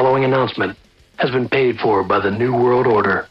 following announcement has been paid for by the New World Order.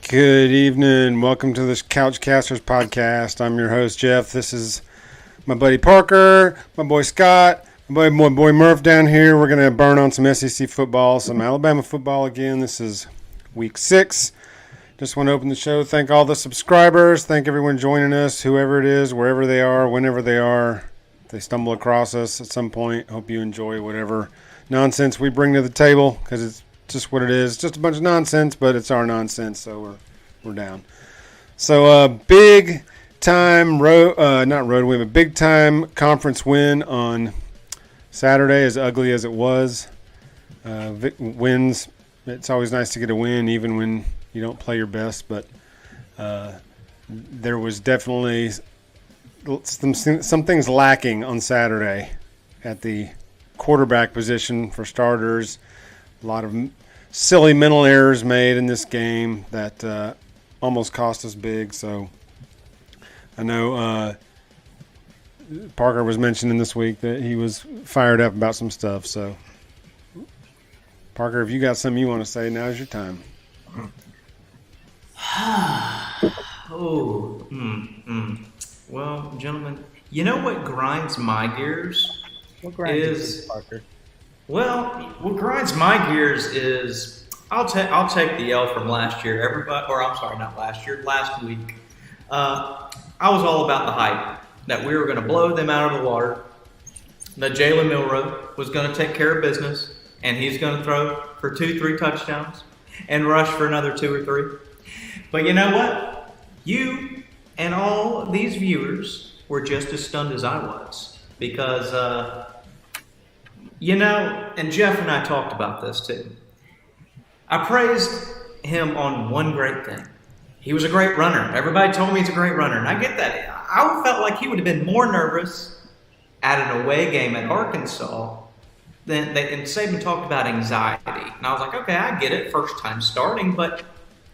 Good evening. Welcome to this Couchcasters podcast. I'm your host, Jeff. This is my buddy Parker, my boy Scott, my boy Murph down here. We're going to burn on some SEC football, some Alabama football again. This is week 6. Just want to open the show. Thank all the subscribers. Thank everyone joining us, whoever it is, wherever they are, whenever they are. If they stumble across us at some point, hope you enjoy whatever nonsense we bring to the table, because it's just what it is. It's just a bunch of nonsense, but it's our nonsense, so we're down. So big time we have a big time conference win on Saturday, as ugly as it was. Wins, it's always nice to get a win even when you don't play your best, but there was definitely some things lacking on Saturday at the quarterback position for starters. A lot of silly mental errors made in this game that almost cost us big. So I know Parker was mentioning this week that he was fired up about some stuff. So Parker, if you got something you want to say, now's your time. Well, gentlemen, you know what grinds my gears? What grinds you, Parker? Well, what grinds my gears is I'll take the L from last year. Last week. I was all about the hype that we were going to blow them out of the water, that Jalen Milroe was going to take care of business, and he's going to throw for 2-3 touchdowns and rush for another 2 or 3. But you know what? You and all these viewers were just as stunned as I was because and Jeff and I talked about this too. I praised him on one great thing. He was a great runner. Everybody told me he's a great runner, and I get that. I felt like he would have been more nervous at an away game at Arkansas and Saban talked about anxiety. And I was like, okay, I get it, first time starting, but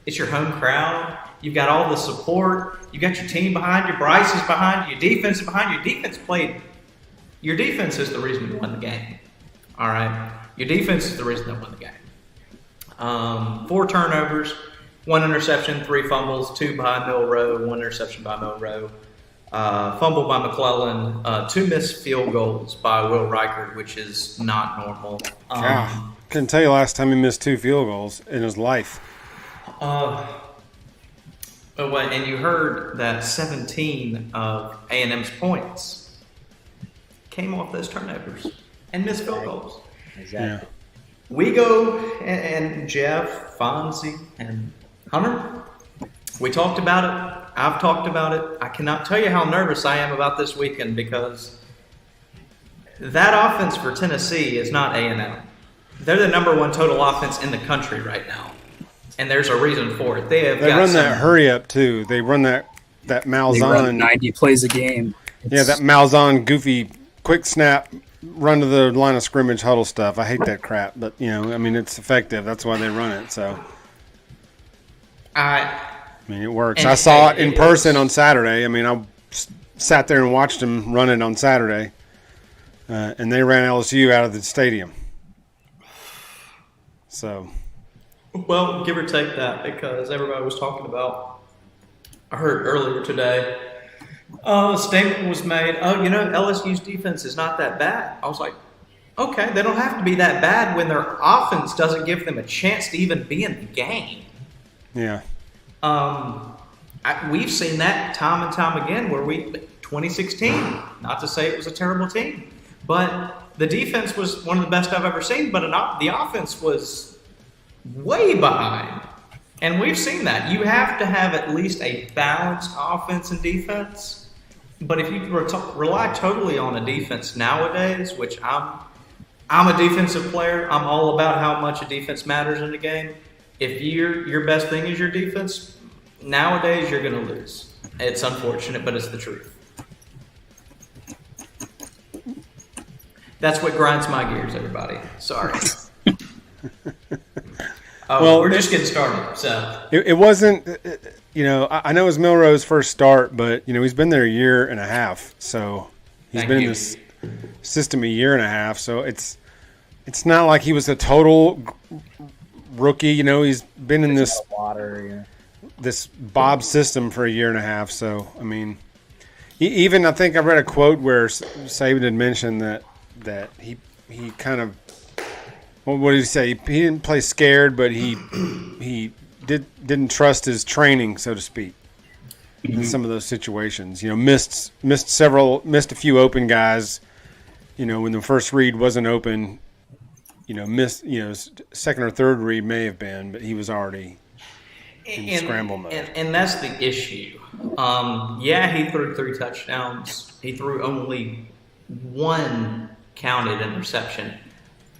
it's your home crowd. You've got all the support. You got your team behind you. Bryce is behind you. Your defense is behind you. Your defense is the reason we won the game. All right? Your defense is the reason they won the game. 4 turnovers, 1 interception, 3 fumbles, 2 by Milroe, 1 interception by Milroe, fumble by McClellan, 2 missed field goals by Will Reichard, which is not normal. Couldn't tell you last time he missed 2 field goals in his life. And you heard that 17 of A&M's points came off those turnovers and missed field goals. Exactly. Yeah. We go, and Jeff, Fonzie, and Hunter, we talked about it. I've talked about it. I cannot tell you how nervous I am about this weekend because that offense for Tennessee is not A&M. They're the number 1 total offense in the country right now, and there's a reason for it. They run that hurry up too. They run that Malzahn. They run 90 plays a game. That Malzahn goofy quick snap, run to the line of scrimmage huddle stuff. I hate that crap, but it's effective. That's why they run it. So, it works. I saw it in person on Saturday. I sat there and watched them run it on Saturday, and they ran LSU out of the stadium. So, well, give or take that, because everybody was talking about. I heard earlier today. A statement was made, LSU's defense is not that bad. I was like, okay, they don't have to be that bad when their offense doesn't give them a chance to even be in the game. Yeah. We've seen that time and time again 2016, not to say it was a terrible team, but the defense was one of the best I've ever seen, but the offense was way behind. And we've seen that. You have to have at least a balanced offense and defense. But if you rely totally on a defense nowadays, which I'm a defensive player, I'm all about how much a defense matters in a game. If your best thing is your defense, nowadays you're going to lose. It's unfortunate, but it's the truth. That's what grinds my gears, everybody. Sorry. Well, we're just getting started. So it wasn't. I know it was Milroe's first start, but he's been there a year and a half. So he's been in this system a year and a half. So it's not like he was a total rookie. He's been in this Bob system for a year and a half. So I mean, even I think I read a quote where Saban had mentioned that he kind of, what did he say? He didn't play scared, but he didn't trust his training, so to speak, in some of those situations. Missed a few open guys. When the first read wasn't open. Missed. Second or third read may have been, but he was already in scramble mode. And that's the issue. He threw 3 touchdowns. He threw only 1 counted interception.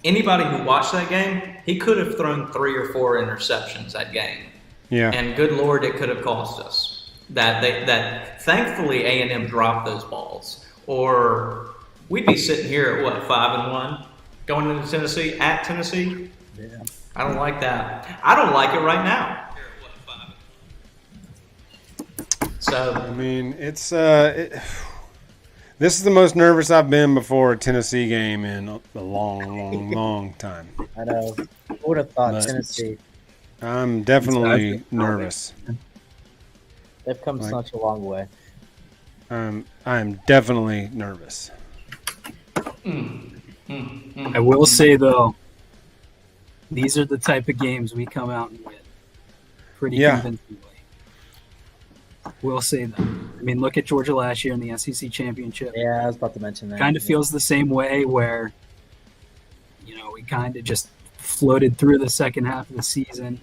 Anybody who watched that game, he could have thrown 3 or 4 interceptions that game. Yeah. And good Lord, it could have cost us. That thankfully A&M dropped those balls, or we'd be sitting here at 5-1, going into Tennessee at Tennessee. Yeah. I don't like that. I don't like it right now. So I mean, it's this is the most nervous I've been before a Tennessee game in a long time. I know. Who would have thought Tennessee? I'm definitely nervous. They've come such a long way. I'm definitely nervous. I will say, though, these are the type of games we come out and win pretty convincingly. We'll say that. I mean, look at Georgia last year in the SEC championship. Yeah, I was about to mention that. Kind of feels the same way where, we kind of just floated through the second half of the season.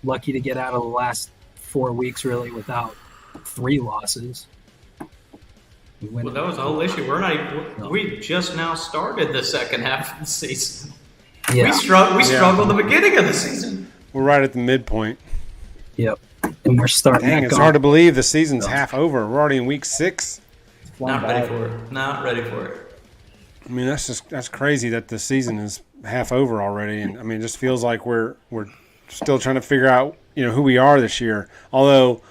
Lucky to get out of the last 4 weeks, really, without 3 losses. Well, that was the whole issue. We just now started the second half of the season. Yeah. We struggled the beginning of the season. We're right at the midpoint. Yep. And we're starting. Dang, it's hard to believe the season's half over. We're already in week 6. Not ready for it. Not ready for it. I mean, that's crazy that the season is half over already, and I mean, it just feels like we're still trying to figure out who we are this year. Although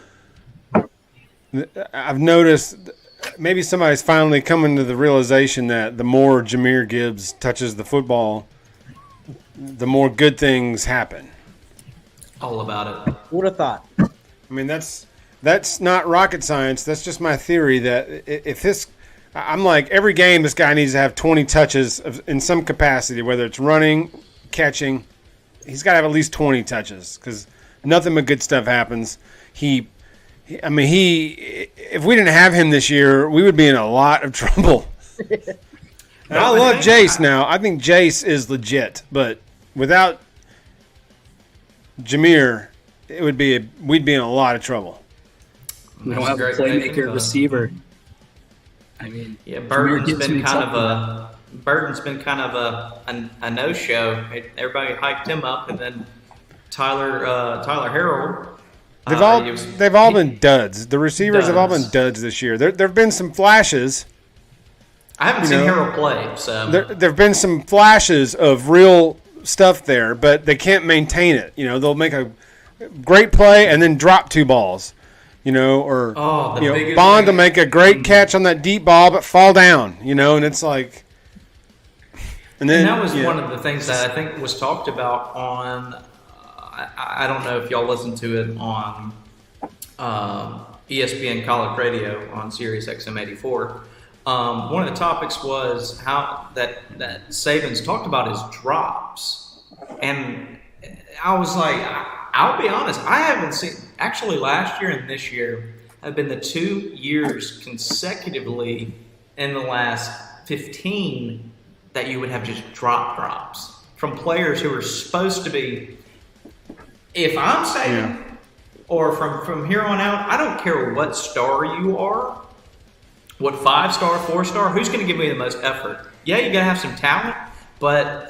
I've noticed maybe somebody's finally coming to the realization that the more Jahmyr Gibbs touches the football, the more good things happen. All about it. Who would have thought? I mean, that's not rocket science. That's just my theory that if this – I'm like, every game this guy needs to have 20 touches in some capacity, whether it's running, catching. He's got to have at least 20 touches because nothing but good stuff happens. If we didn't have him this year, we would be in a lot of trouble. And I love Jace now. I think Jace is legit, but without Jahmyr, we'd be in a lot of trouble. We don't have a playmaker receiver. I mean, Burton's been kind of a no-show. Everybody hyped him up, and then Tyler Harrell. They've all been duds. The receivers have all been duds this year. There have been some flashes. I haven't seen Harrell play, so there have been some flashes of real stuff there, but they can't maintain it. They'll make a great play and then drop 2 balls. Bond to make a great catch on that deep ball, but fall down, and it's like. And that was one of the things that I think was talked about on. I don't know if y'all listened to it on ESPN College Radio on Sirius XM 84. One of the topics was how that Saban's talked about his drops, and I was like, I'll be honest, I haven't seen. Actually, last year and this year have been the 2 years consecutively in the last 15 that you would have just drops from players who are supposed to be. If I'm saying, or from here on out, I don't care what star you are. What, 5-star, 4-star? Who's going to give me the most effort? Yeah, you got to have some talent, but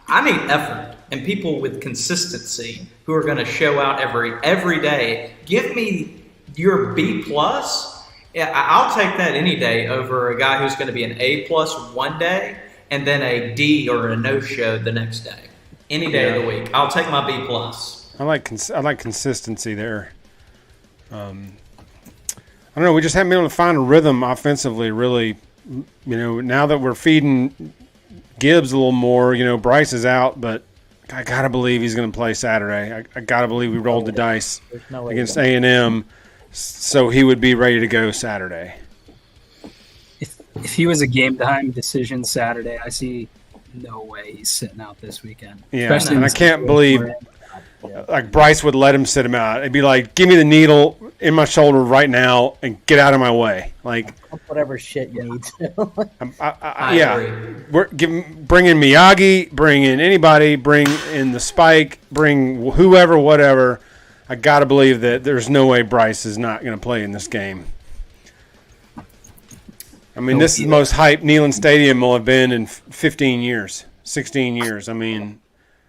I need effort and people with consistency who are going to show out every day. Give me your B+. Yeah, I'll take that any day over a guy who's going to be an A+ one day and then a D or a no-show the next day. Any day of the week, I'll take my B+. I like consistency there. I don't know. We just haven't been able to find a rhythm offensively. Really, now that we're feeding Gibbs a little more, Bryce is out, but I gotta believe he's going to play Saturday. I gotta believe we rolled the dice against A&M, so he would be ready to go Saturday. If he was a game time decision Saturday, I see no way he's sitting out this weekend. Yeah, and I can't believe Bryce would let him sit him out. It'd be like, give me the needle in my shoulder right now and get out of my way. Like whatever shit you need to. Bring in Miyagi, bring in anybody, bring in the Spike, bring whoever, whatever. I got to believe that there's no way Bryce is not going to play in this game. I mean, this is the most hyped Neyland Stadium will have been in 15 years, 16 years. I mean,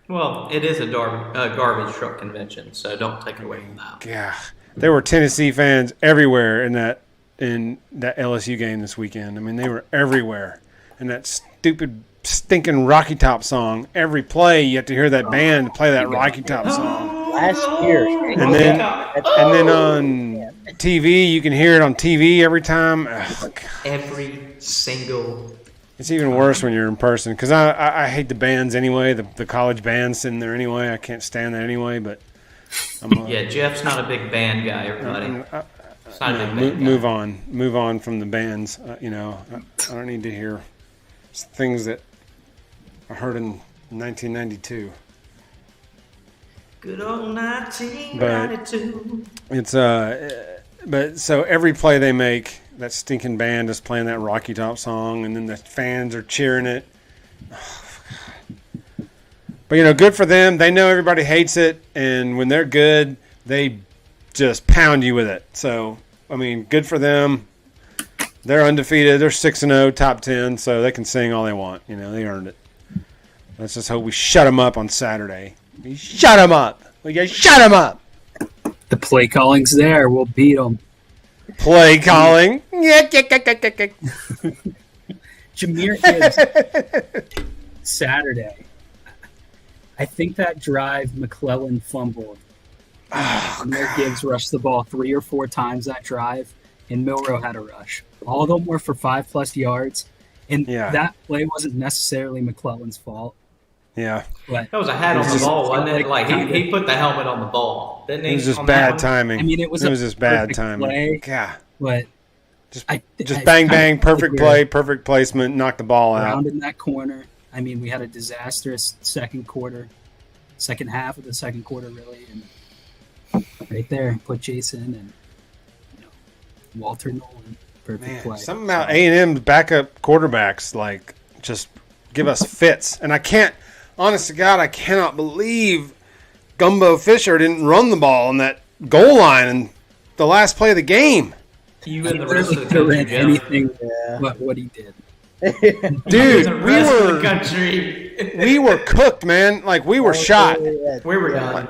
well, it is a garbage truck convention, so don't take it away from that. Yeah, there were Tennessee fans everywhere in that LSU game this weekend. I mean, they were everywhere. And that stupid, stinking Rocky Top song. Every play, you have to hear that band play that Rocky Top song. Last year, and then on TV, you can hear it on TV every time. Oh, every single. It's even worse when you're in person because I hate the bands anyway. The college bands sitting there anyway. I can't stand that anyway. But Jeff's not a big band guy. Everybody, move on from the bands. I don't need to hear things that I heard in 1992. Good old 1992. But so every play they make, that stinking band is playing that Rocky Top song, and then the fans are cheering it. But, good for them. They know everybody hates it, and when they're good, they just pound you with it. So, I mean, good for them. They're undefeated. They're 6-0, top 10, so they can sing all they want. They earned it. Let's just hope we shut them up on Saturday. We shut them up. We got shut them up. The play calling's there. We'll beat them. Play calling. Jameer Gibbs. Saturday. I think that drive McClellan fumbled. Jameer Gibbs rushed the ball 3 or 4 times that drive, and Milroe had a rush. All of them were for 5+ yards, and that play wasn't necessarily McClellan's fault. Yeah. That was a hat on the ball, wasn't it? Like he put the helmet on the ball, didn't he? It was just bad timing. I mean, it was just bad timing. Play, yeah. But just bang, perfect play, perfect placement, knock the ball out. Around in that corner. I mean, we had a disastrous second half of the second quarter, really. And right there, put Jason and Walter Nolan. Perfect play. Something about A&M's backup quarterbacks, just give us fits. And I can't, honest to God, I cannot believe Gumbo Fisher didn't run the ball on that goal line in the last play of the game. You and the rest of the country, anything but what he did. Dude, we were cooked, man. We were shot. We were done.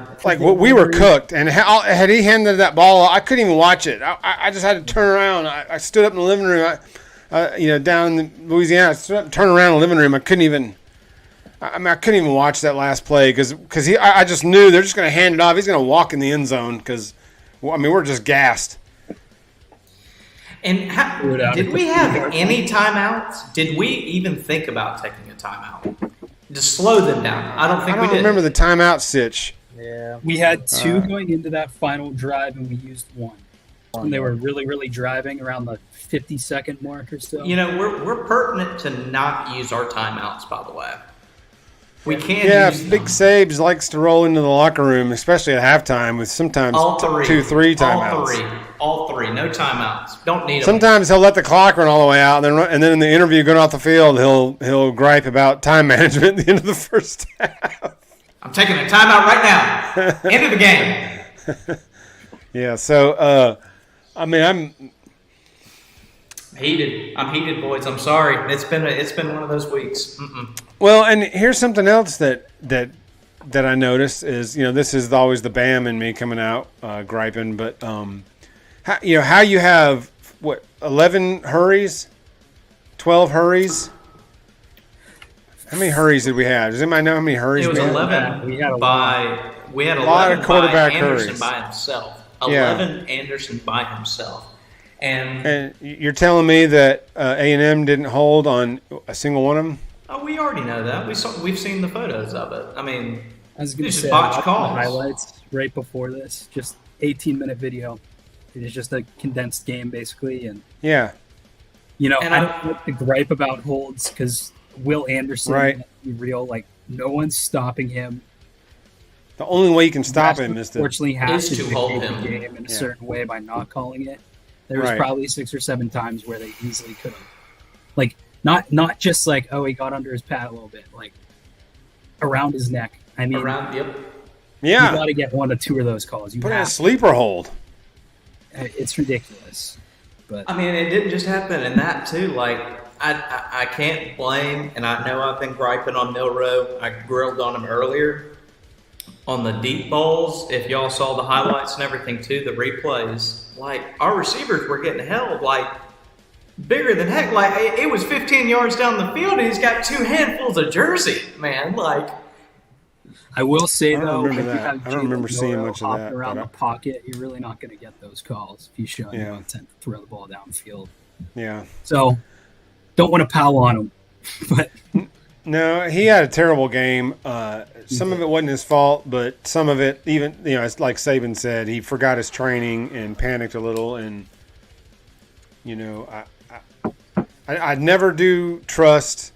We were cooked. And had he handed that ball, I couldn't even watch it. I just had to turn around. I stood up in the living room. Down in Louisiana, I stood up and turned around in the living room. I couldn't even watch that last play because I just knew they're just going to hand it off. He's going to walk in the end zone because, we're just gassed. And did we have any timeouts? Did we even think about taking a timeout? Just slow them down. I don't think we did. I don't remember the timeout sitch. Yeah. We had 2 going into that final drive, and we used 1. And they were really, really driving around the 50-second mark or so. We're pertinent to not use our timeouts, by the way. We can't use Big Sabes likes to roll into the locker room, especially at halftime, with sometimes 2, 3 timeouts. All three. No timeouts. Don't need them. Sometimes he'll let the clock run all the way out, and then in the interview going off the field, he'll gripe about time management at the end of the first half. I'm taking a timeout right now. End of the game. Yeah, so, Heated. I'm heated, boys. I'm sorry. It's been one of those weeks. Well, and here's something else that I noticed is, this is always the Bam and me coming out griping, but how you have 11 hurries, 12 hurries. How many hurries did we have? Does anybody know how many hurries it was we had? 11 We had a we had 11 lot of quarterback by Anderson hurries. by himself. Yeah. 11 Anderson by himself. And you're telling me that A&M didn't hold on a single one of them? oh, we already know that. We've seen the photos of it. I mean, I was going to these say, are botched the calls. highlights right before this, just 18-minute video. It is just a condensed game, basically. And, Yeah. And I don't like to gripe about holds because Will Anderson, Right. let's be real, like, no one's stopping him. The only way you can stop him is to. Unfortunately, has is to to hold dictate him. the game in a Yeah. certain way by not calling it. There was Right. probably 6 or 7 times where they easily could have, like, not just like, oh, he got under his pad a little bit, like around his neck. I mean, Yep. you Yeah. got to get 1 or 2 of those calls. You Put in a have. sleeper hold. It's ridiculous, but I mean, it didn't just happen in that too. Like I can't blame, and I know I've been griping on Milrow. I grilled on him earlier on the deep balls. If y'all saw the highlights and everything too, the replays, like our receivers were getting held like bigger than heck. Like it was 15 yards down the field, and he's got 2 handfuls of jersey, man. Like I will say I don't though, remember if you that. have I don't remember Jalen seeing Milrow much of hopping that, around but the pocket. You're really not going to get those calls if he's showing Yeah. you intent to throw the ball downfield. Yeah. So don't want to pile on him, but No, he had a terrible game. Some of it wasn't his fault, but some of it, even it's like Saban said, he forgot his training and panicked a little. And I never do trust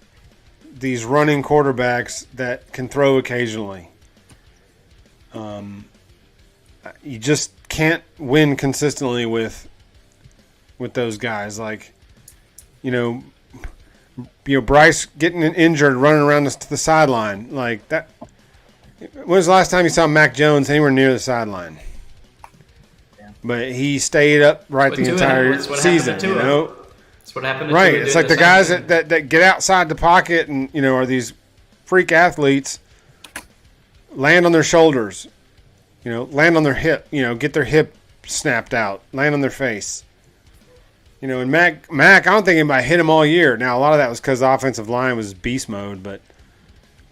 these running quarterbacks that can throw occasionally. You just can't win consistently with those guys. Like, Bryce getting injured, running around the sideline like that. When was the last time you saw Mac Jones anywhere near the sideline? Yeah. But he stayed up right But the Tua- entire that's what happened season. to Tua. that's what happened. To Right? Tua It's doing like the same guys thing. that get outside the pocket and are these freak athletes. Land on their shoulders, land on their hip, get their hip snapped out, land on their face. And Mac, I don't think anybody hit him all year. Now, a lot of that was because the offensive line was beast mode, but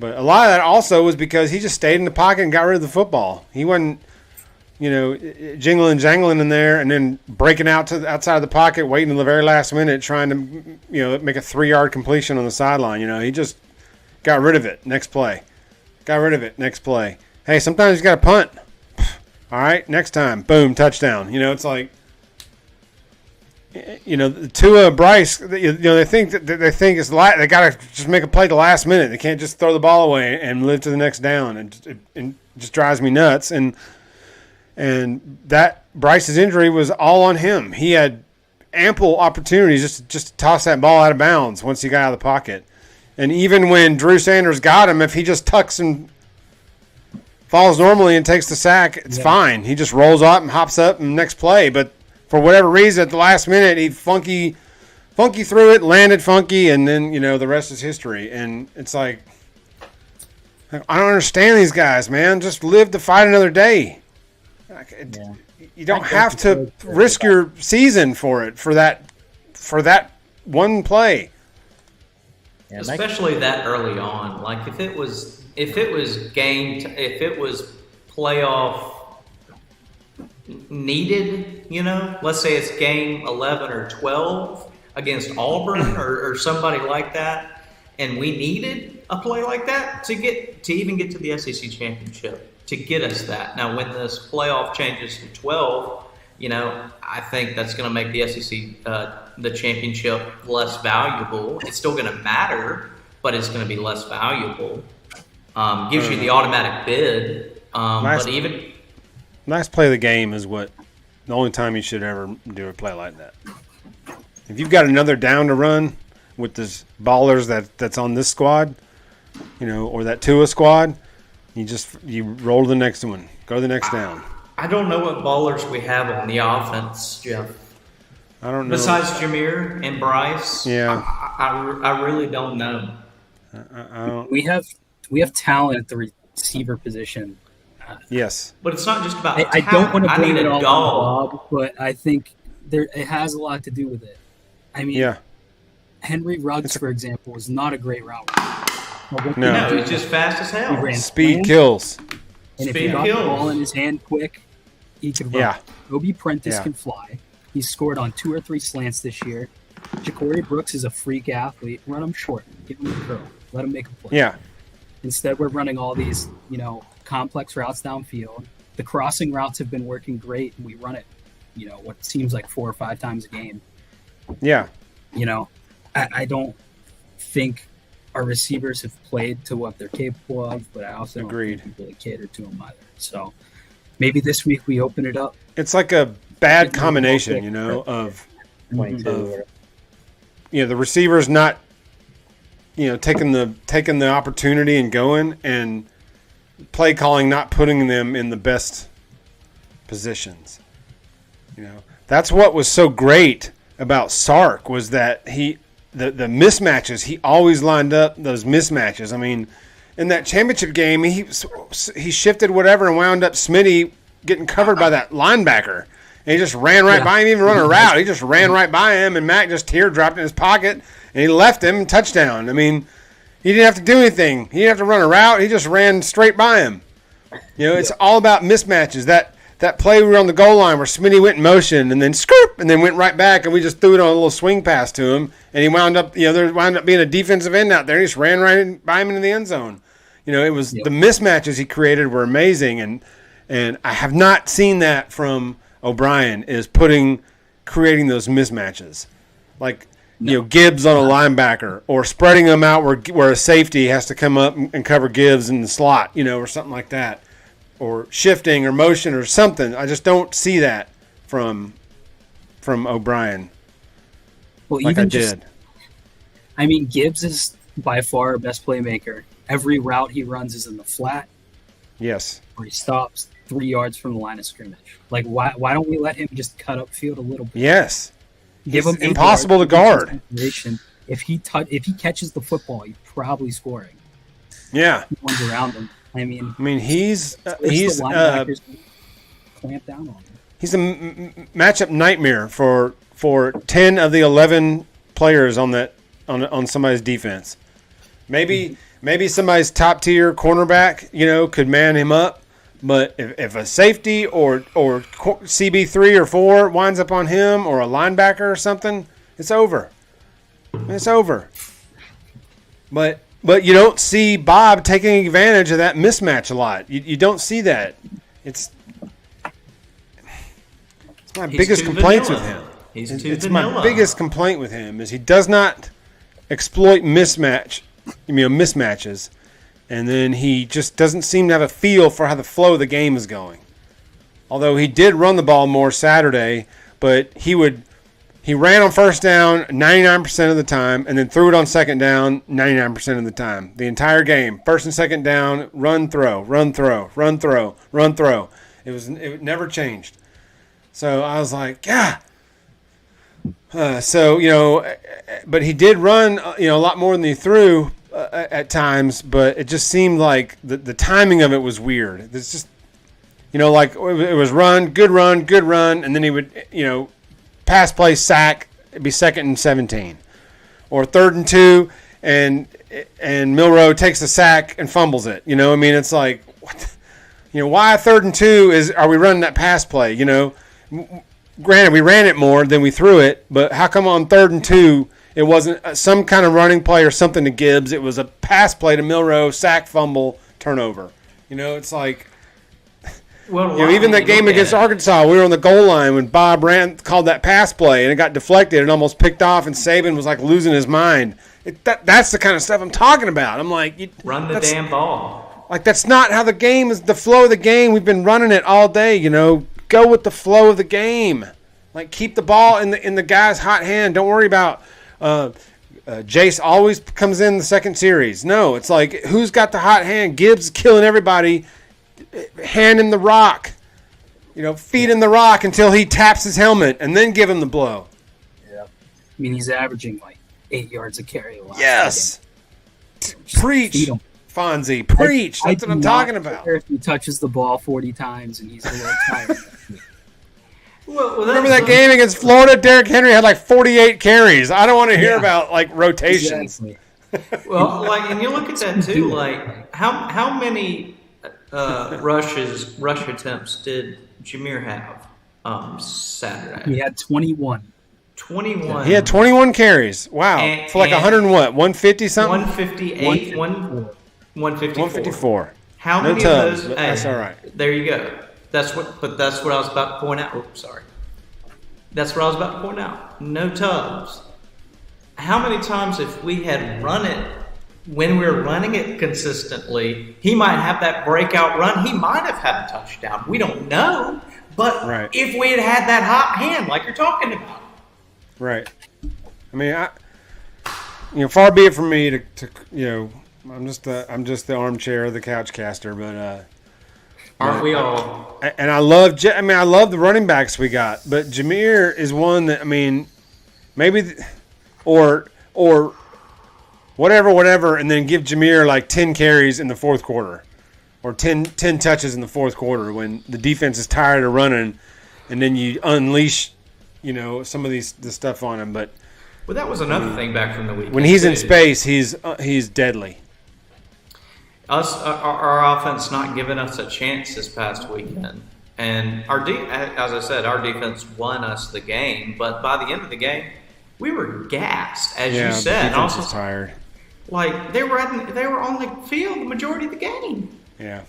a lot of that also was because he just stayed in the pocket and got rid of the football. He wasn't, jingling, jangling in there and then breaking out to the outside of the pocket, waiting until the very last minute, trying to, make a 3-yard completion on the sideline. He just got rid of it. Next play. Got rid of it. Next play. Hey, sometimes you got to punt. All right, next time. Boom, touchdown. It's like, Tua, Bryce, they think it's they got to just make a play at the last minute. They can't just throw the ball away and live to the next down. It just drives me nuts. And that Bryce's injury was all on him. He had ample opportunities just to toss that ball out of bounds once he got out of the pocket. And even when Drew Sanders got him, if he just tucks and falls normally and takes the sack, it's fine. He just rolls up and hops up and next play. But for whatever reason, at the last minute, he funky threw it, landed funky, and then, the rest is history. And it's like, I don't understand these guys, man. Just live to fight another day. You don't have to risk your season for that one play. Yeah, Especially that early on. Like if it was playoff needed, let's say it's game 11 or 12 against Auburn or somebody like that, and we needed a play like that to even get to the SEC championship, to get us that. Now when this playoff changes to 12, I think that's going to make the SEC the championship less valuable. It's still going to matter, but it's going to be less valuable. Gives you the automatic bid. But even last play of the game is the only time you should ever do a play like that. If you've got another down to run with this ballers that's on this squad, or that Tua squad, you roll to the next one, go to the next down. I don't know what ballers we have on the offense, Jeff. I don't know. Besides Jameer and Bryce, Yeah. I really don't know. I don't. We have talent at the receiver position. Yes. But it's not just about I don't want to I blame need it a all dog. on Bob, but I think it has a lot to do with it. I mean, Yeah. Henry Ruggs, for example, is not a great route runner. No. No, he's just fast as He hell. ran Speed slant, kills. and if Speed he got kills. the ball in his hand quick, he could run. Yeah. Kobe Prentice Yeah. can fly. He's scored on 2 or 3 slants this year. Ja'Cory Brooks is a freak athlete. Run him short. Give him a curl. Let him make a play. Yeah. Instead, we're running all these, complex routes downfield. The crossing routes have been working great, and we run it, what seems like 4 or 5 times a game. Yeah. I don't think our receivers have played to what they're capable of, but I also don't Agreed. think we really cater to them either. So maybe this week we open it up. It's like a bad combination, of 22. the receivers not, taking the opportunity and going, and play calling not putting them in the best positions. That's what was so great about Sark, was that the mismatches, he always lined up those mismatches. I mean, in that championship game, he shifted whatever and wound up Smitty getting covered by that linebacker. And he just ran right by him, even run a route. He just ran right by him, and Mac just teardropped in his pocket, and he left him, touchdown. I mean, he didn't have to do anything. He didn't have to run a route. He just ran straight by him. It's all about mismatches. That play we were on the goal line where Smitty went in motion and then scoop and then went right back, and we just threw it on a little swing pass to him, and he wound up, there wound up being a defensive end out there. He just ran right by him into the end zone. It was the mismatches he created were amazing, and I have not seen that from O'Brien, is creating those mismatches, like Gibbs on a linebacker, or spreading them out where a safety has to come up and cover Gibbs in the slot, or something like that, or shifting or motion or something. I just don't see that from O'Brien. Well, like even I did. I mean, Gibbs is by far our best playmaker. Every route he runs is in the flat, Yes. or he stops 3 yards from the line of scrimmage. Like, why don't we let him just cut upfield a little bit? Yes. Give him 8 impossible yards, to guard. If he catches the football, he's probably scoring. Yeah. He runs around him. I mean, he's the linebackers clamp down on him. he's a matchup nightmare for 10 of the 11 players on somebody's defense. Maybe somebody's top tier cornerback, could man him up. But if a safety or CB3 or 4 winds up on him, or a linebacker or something, it's over. It's over. But you don't see Bob taking advantage of that mismatch a lot. You don't see that. It's my biggest complaints with him. It's my biggest complaint with him is he does not exploit mismatches, and then he just doesn't seem to have a feel for how the flow of the game is going. Although he did run the ball more Saturday, but he ran on first down 99% of the time, and then threw it on second down 99% of the time. The entire game, first and second down, run, throw, run, throw, run, throw, run, throw. It never changed. So I was like, yeah. But he did run, a lot more than he threw at times. But it just seemed like the timing of it was weird. It's just, like it was run, good run, and then he would, pass play, sack. It'd be 2nd and 17, or 3rd and 2, and Milroe takes the sack and fumbles it. It's like, what? Why 3rd and 2 are we running that pass play? Granted, we ran it more than we threw it, but how come on 3rd and 2 it wasn't some kind of running play or something to Gibbs? It was a pass play to Milroe, sack, fumble, turnover. It's like, even that game against Arkansas, we were on the goal line when Bob called that pass play, and it got deflected and almost picked off, and Saban was like losing his mind. That's the kind of stuff I'm talking about. I'm like, run the damn ball. Like, that's not how the game is. The flow of the game, we've been running it all day. Go with the flow of the game. Like, keep the ball in the guy's hot hand. Don't worry about Jace always comes in the second series. No, it's like, who's got the hot hand? Gibbs killing everybody. Hand him the rock. Feed him the rock until he taps his helmet, and then give him the blow. I mean, he's averaging like 8 yards a carry. Yes. Preach, feed him. Fonzie. Preach. That's what I'm talking about. If he touches the ball 40 times and he's a little tired. Well, Remember that game against Florida? Derrick Henry had like 48 carries. I don't want to hear about like rotations. Exactly. Well, like, and you look at that too. Like, how many rush attempts did Jameer have Saturday? He had 21. 21. He had 21 carries. Wow. And- For like 100 and what? 150 something? 158. 154. 154. How No many tubs, of those? but that's all right. There you go. That's what I was about to point out. Oops, sorry. That's what I was about to point out. No tubs. How many times if we had run it when we were running it consistently, he might have that breakout run. He might have had a touchdown. We don't know. But if we had had that hot hand like you're talking about. Right. I mean, far be it from me to I'm just the armchair, the couch caster, but aren't we all? And I love the running backs we got, but Jameer is one that maybe or whatever, and then give Jameer like 10 carries in the fourth quarter, or 10 touches in the fourth quarter when the defense is tired of running, and then you unleash some of the stuff on him. But that was another thing back from the weekend. When he's in space, he's deadly. Our offense not giving us a chance this past weekend, and as I said, our defense won us the game. But by the end of the game, we were gassed, as you said. The and also was tired. Like they were on the field the majority of the game. Yeah.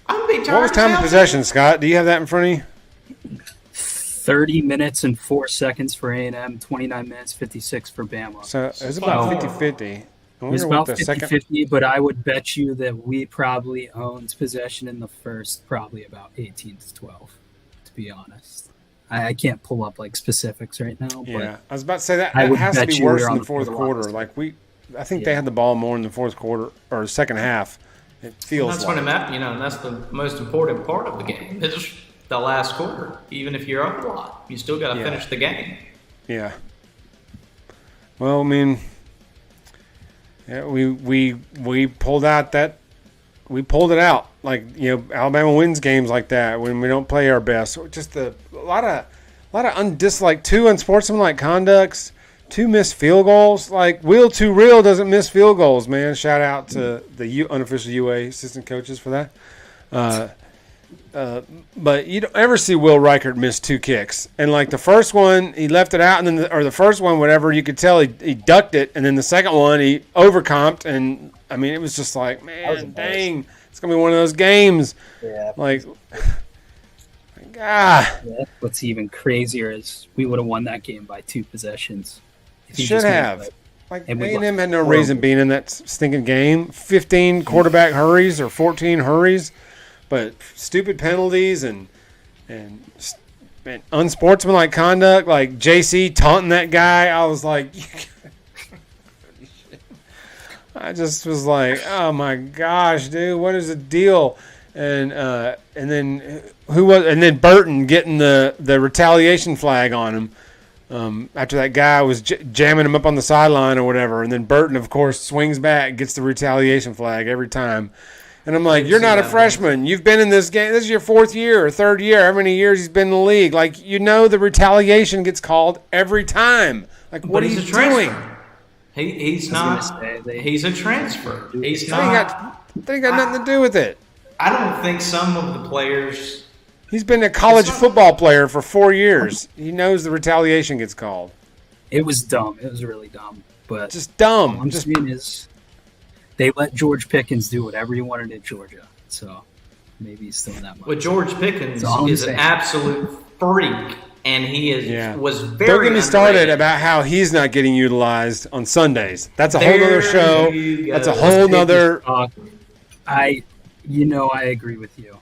I'm being tired. What was time of possession, Scott? Do you have that in front of you? 30 minutes and 4 seconds for A&M, 29 minutes, 56 for Bama. So it was about 50-50. It was about 50-50, but I would bet you that we probably owned possession in the first, probably about 18-12, to be honest. I can't pull up like specifics right now. But yeah, I was about to say that has to be worse in the fourth quarter. I think they had the ball more in the fourth quarter or the second half. It feels that's like. What and that's the most important part of the game. It's the last quarter. Even if you're up a lot, you still got to finish the game. Yeah. Well, I mean, we pulled out that. We pulled it out. Like, Alabama wins games like that when we don't play our best. Just a lot of undisliked, 2 unsportsmanlike conducts, 2 missed field goals. Like, Will Too Real doesn't miss field goals, man. Shout out to the unofficial UA assistant coaches for that. But you don't ever see Will Reichert miss 2 kicks. And like the first one, he left it out, and then the first one, whatever, you could tell he ducked it, and then the second one he overcomped, and I mean it was just like, man, dang, it's gonna be one of those games. Yeah. Like, what's even crazier is we would have won that game by 2 possessions. Should have. Like, A&M had no reason being in that stinking game. 15 quarterback hurries or 14 hurries. But stupid penalties and unsportsmanlike conduct, like JC taunting that guy, I was like, I just was like, oh my gosh, dude, what is the deal? And then Burton getting the retaliation flag on him after that guy was jamming him up on the sideline or whatever, and then Burton, of course, swings back, gets the retaliation flag every time. And I'm like, you're not a freshman. You've been in this game. This is your 4th year or 3rd year. How many years he's been in the league? Like, the retaliation gets called every time. Like, what are you doing? He's not. He's a transfer. He's not. That ain't got nothing to do with it. I don't think some of the players. He's been a college football player for 4 years. He knows the retaliation gets called. It was dumb. It was really dumb. But just dumb. All I'm saying is, they let George Pickens do whatever he wanted at Georgia, so maybe he's still that much. Well, George Pickens is an absolute freak, and he was very. Don't get me started about how he's not getting utilized on Sundays. That's a whole other show. That's a whole nother. I agree with you,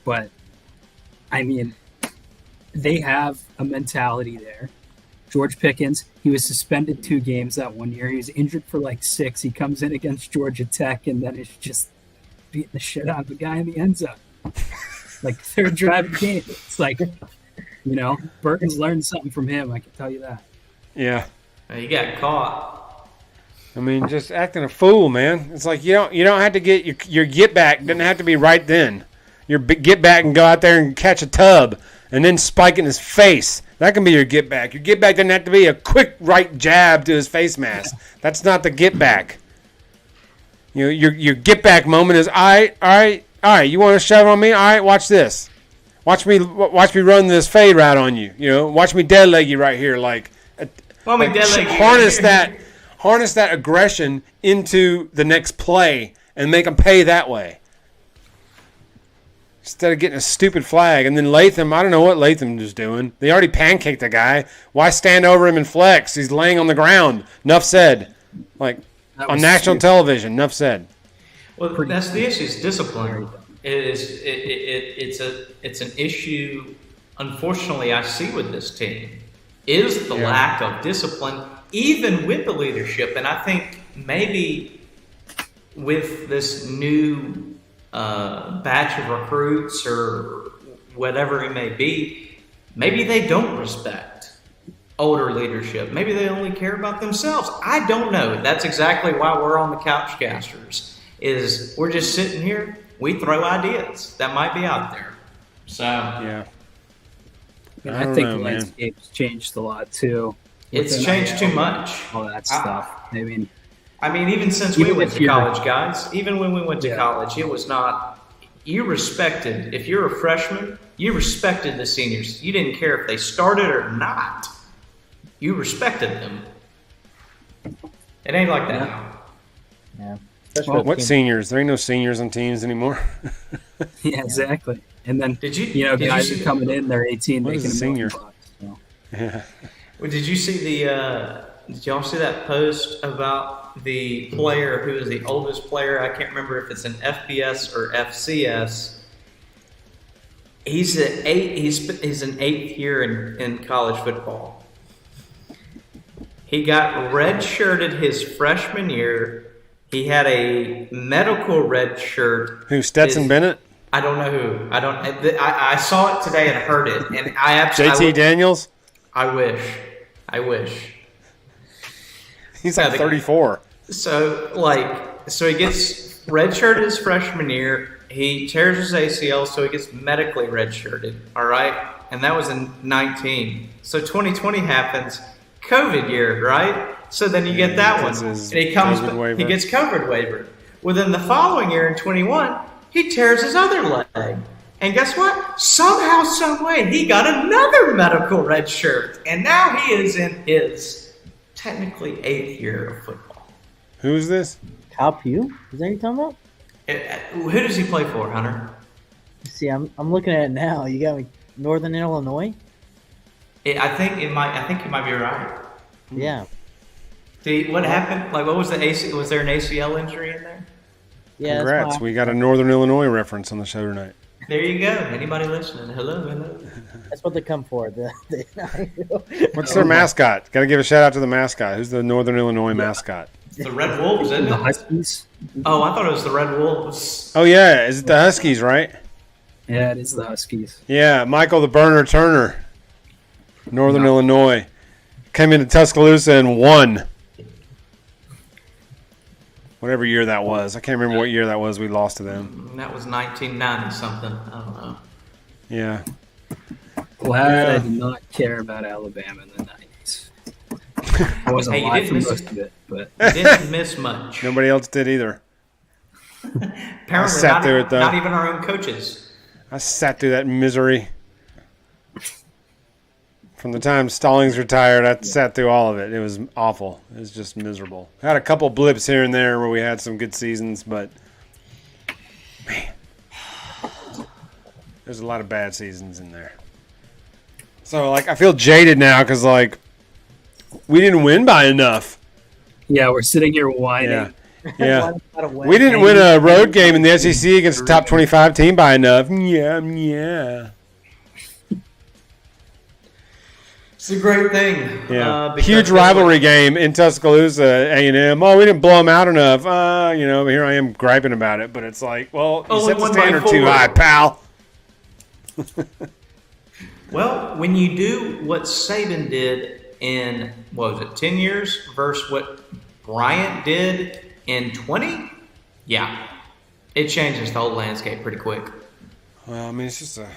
but I mean, they have a mentality there. George Pickens, he was suspended 2 games that one year. He was injured for like 6. He comes in against Georgia Tech, and then it's just beating the shit out of the guy in the end zone. Like, 3rd drive of the game. It's like, Burton's learned something from him, I can tell you that. Yeah. He got caught. I mean, just acting a fool, man. It's like you don't have to get your get back. Doesn't have to be right then. Your get back and go out there and catch a tub and then spike in his face. That can be your get back. Your get back doesn't have to be a quick right jab to his face mask. That's not the get back. Your get back moment is all right. You want to shove on me? All right, watch this. Watch me run this fade route on you. Watch me dead leg you right here. Harness that aggression into the next play and make them pay that way. Instead of getting a stupid flag. And then Latham, I don't know what Latham is doing. They already pancaked the guy. Why stand over him and flex? He's laying on the ground. Enough said. On national television, enough said. Well, that's the issue. It's discipline. It's an issue, unfortunately, I see with this team, is the lack of discipline, even with the leadership. And I think maybe with this new batch of recruits or whatever it may be, maybe they don't respect older leadership. Maybe they only care about themselves. I don't know. That's exactly why we're on the Couchcasters, is we're just sitting here. We throw ideas that might be out there. So yeah. I think the landscape's changed a lot too. It's changed too much. All that stuff. I mean, even since we went to college, guys, even when we went to college, it was not, you respected, if you're a freshman, you respected the seniors. You didn't care if they started or not. You respected them. It ain't like that now. Yeah. What seniors? There ain't no seniors on teams anymore. Yeah, exactly. And then, guys are coming in, they're 18, what making is a senior? Yeah. Well, did y'all see that post about the player who is the oldest player? I can't remember if it's an FBS or FCS. He's an eighth year in college football. He got red-shirted his freshman year. He had a medical red shirt. Who, Stetson Bennett? I don't know who. I saw it today and heard it, and I absolutely. JT Daniels? I wish. He's like 34. So he gets redshirted his freshman year. He tears his ACL, so he gets medically redshirted. All right, and that was in 19. So 2020 happens, COVID year, right? So then you get that one, and he gets COVID waiver. Well, then the following year in 21, he tears his other leg. And guess what? Somehow, some way, he got another medical red shirt. And now he is in his technically 8th year of football. Who is this? Kyle Pugh? Is that what you're talking about? Who does he play for, Hunter? See, I'm looking at it now. You got me Northern Illinois? I think you might be right. Yeah. See, what happened? What was the ACL? Was there an ACL injury in there? Yeah. Congrats. We got a Northern Illinois reference on the show tonight. There you go. Anybody listening? Hello. That's what they come for. What's their mascot? Got to give a shout out to the mascot. Who's the Northern Illinois mascot? It's the Red Wolves, isn't it? The Huskies. Oh, I thought it was the Red Wolves. Oh, yeah. Is it the Huskies, right? Yeah, it is the Huskies. Yeah, Michael the Burner Turner, Northern Illinois. Came into Tuscaloosa and won. Whatever year that was. I can't remember what year that was we lost to them. That was 1990 something. I don't know. Yeah. Glad I did not care about Alabama in the 90s. I wasn't alive for most of it, but you didn't miss much. Nobody else did either. Apparently, not even our own coaches. I sat through that misery. From the time Stallings retired, I sat through all of it. It was awful. It was just miserable. I had a couple blips here and there where we had some good seasons, but man, there's a lot of bad seasons in there. So, I feel jaded now because, we didn't win by enough. Yeah, we're sitting here whining. Yeah. We didn't win a road game in the SEC against a top 25 team by enough. Yeah. It's a great thing. Yeah. Huge rivalry game in Tuscaloosa, A&M. Oh, we didn't blow them out enough. Here I am griping about it. But it's you set the standard too high, pal. Well, when you do what Saban did in what was it, 10 years versus what Bryant did in 20, yeah, it changes the whole landscape pretty quick. Well, I mean, it's just I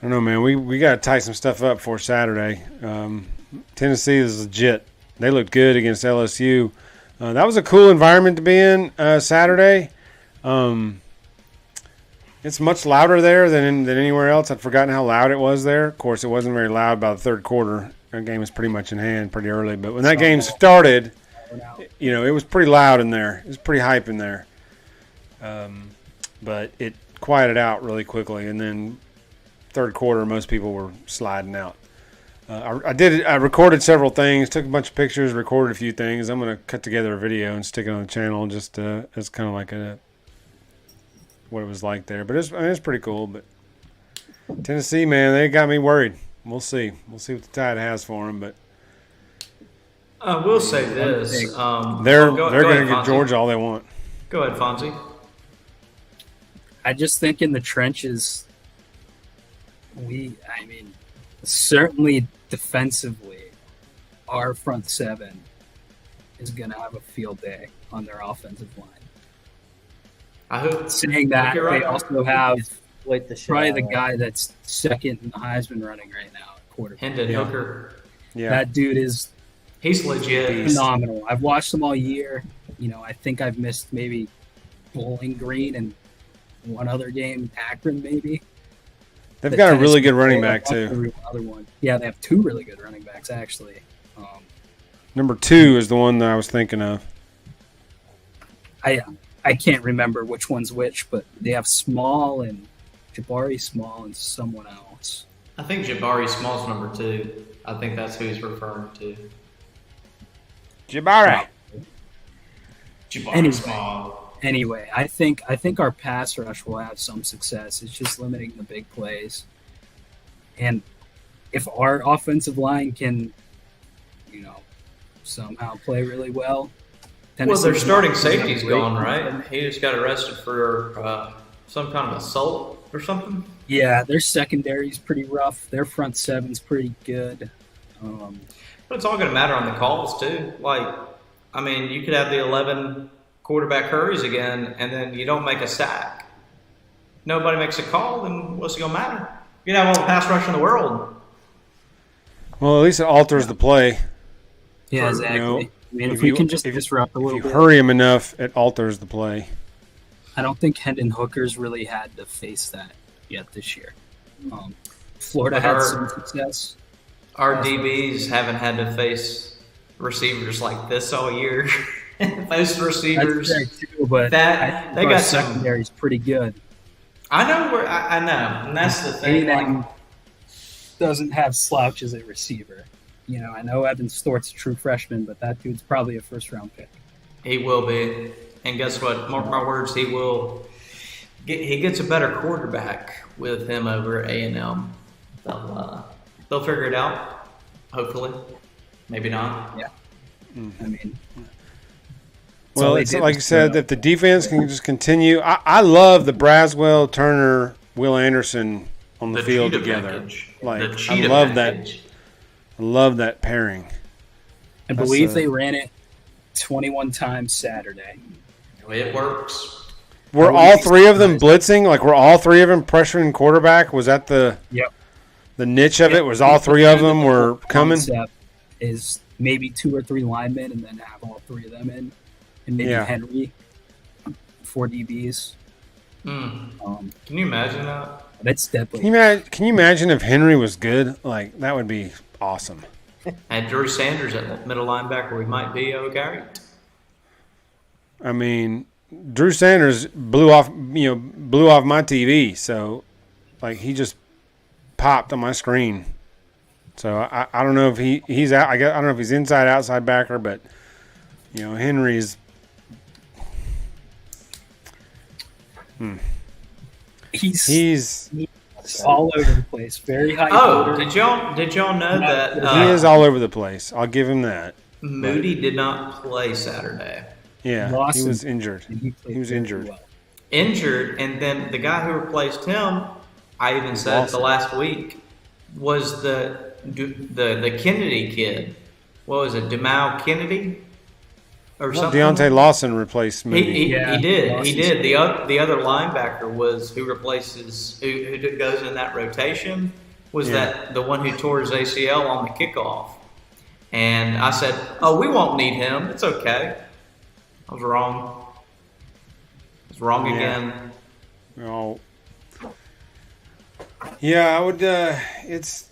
don't know, man. We got to tie some stuff up for Saturday. Tennessee is legit. They looked good against LSU. That was a cool environment to be in Saturday. It's much louder there than anywhere else. I'd forgotten how loud it was there. Of course, it wasn't very loud by the third quarter. That game was pretty much in hand pretty early. But when that game started, it was pretty loud in there. It was pretty hype in there. But it quieted out really quickly. And then third quarter, most people were sliding out. I recorded several things, took a bunch of pictures, recorded a few things. I'm going to cut together a video and stick it on the channel just as kind of like what it was like there. But it's pretty cool. But Tennessee, man, they got me worried. We'll see. We'll see what the Tide has for them. But I will say this: they're going to give Georgia all they want. Go ahead, Fonzie. I just think in the trenches, certainly defensively, our front seven is going to have a field day on their offensive line. I hope. Saying that, right. they also have Wait the probably the guy that's second in the Heisman running right now at quarterback. Hendon Hooker. Yeah, That dude is He's legit. phenomenal. I've watched him all year. I think I've missed maybe Bowling Green and one other game, Akron maybe. they've got a really good running back too. Other one. Yeah, they have two really good running backs actually. Number 2 is the one that I was thinking of. I can't remember which one's which, but they have Small and Jabari Small and someone else. I think Jabari Small's number 2. I think that's who he's referring to. Jabari. Jabari Small. Anyway, I think our pass rush will have some success. It's just limiting the big plays. And if our offensive line can, somehow play really well. Well, their starting safety's gone, right? He just got arrested for some kind of assault or something. Yeah, their secondary's pretty rough. Their front seven's pretty good. But it's all going to matter on the calls, too. You could have the 11 quarterback hurries again, and then you don't make a sack. Nobody makes a call, then what's it going to matter? You can have all the pass rush in the world. Well, at least it alters the play. Yeah, exactly. If we can just disrupt a little If you bit. hurry him enough, it alters the play. I don't think Hendon Hooker's really had to face that yet this year. Florida had some success. Our DBs haven't had to face receivers like this all year. Most receivers. That's fair too, but they got some. secondary's pretty good. I know I know, and that's the thing. A&M doesn't have slouches at receiver. I know Evan Stort's a true freshman, but that dude's probably a first-round pick. He will be. And guess what? Mark my words, he will. He gets a better quarterback with him over A&M. They'll figure it out, hopefully. Maybe not. Yeah. Well, it's like you said, if the defense can just continue. I love the Braswell, Turner, Will Anderson on the field together. Package. I love that. I love that pairing. I believe they ran it 21 times Saturday. It works. Were all three of them blitzing? Were all three of them pressuring quarterback? Was that the niche of it? Was all three of them were coming? Is maybe 2 or 3 linemen and then have all 3 of them in. And maybe Henry, 4 DBs. Can you imagine that? That's definitely. Can you imagine if Henry was good? That would be awesome. And Drew Sanders at middle linebacker, we might be okay. Drew Sanders blew off my TV, so he just popped on my screen. So I don't know if he's out. I don't know if he's inside, outside backer, but Henry's. He's all over the place. Very high. Did y'all know that he is all over the place? I'll give him that. Moody did not play Saturday. Yeah, he was injured. He was injured. Well. Injured, and then the guy who replaced him, I even said the last week, was the the Kennedy kid. What was it, Demau Kennedy? Or something? Deontay Lawson replaced Mooney. He did. Lawson's He did. The other linebacker was who replaces who goes in that rotation was that the one who tore his ACL on the kickoff. And I said, "Oh, we won't need him. It's okay." I was wrong. I was wrong again. Oh. Yeah, I would. It's.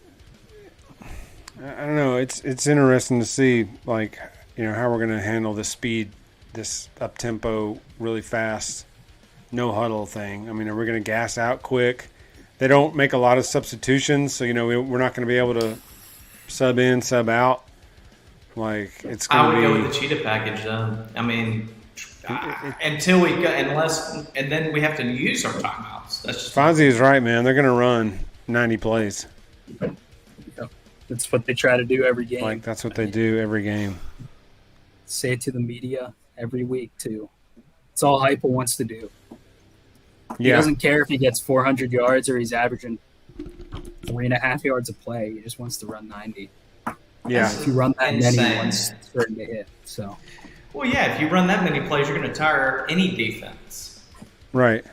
I don't know. It's interesting to see, like, how we're going to handle this speed, this up tempo, really fast, no huddle thing. I mean, are we going to gas out quick? They don't make a lot of substitutions, so we're not going to be able to sub in, sub out. Like, it's going to be. I would go with the cheetah package, though. I mean, until we go, and then we have to use our timeouts. That's just Fonzie is right, man. They're going to run 90 plays. That's what they try to do every game. Like, that's what they do every game. Say it to the media every week, too. It's all Heupel wants to do. He doesn't care if he gets 400 yards or he's averaging 3.5 yards a play. He just wants to run 90. Yeah. If you run that many, one's certain to hit. So. Well, yeah, if you run that many plays, you're going to tire any defense. Right.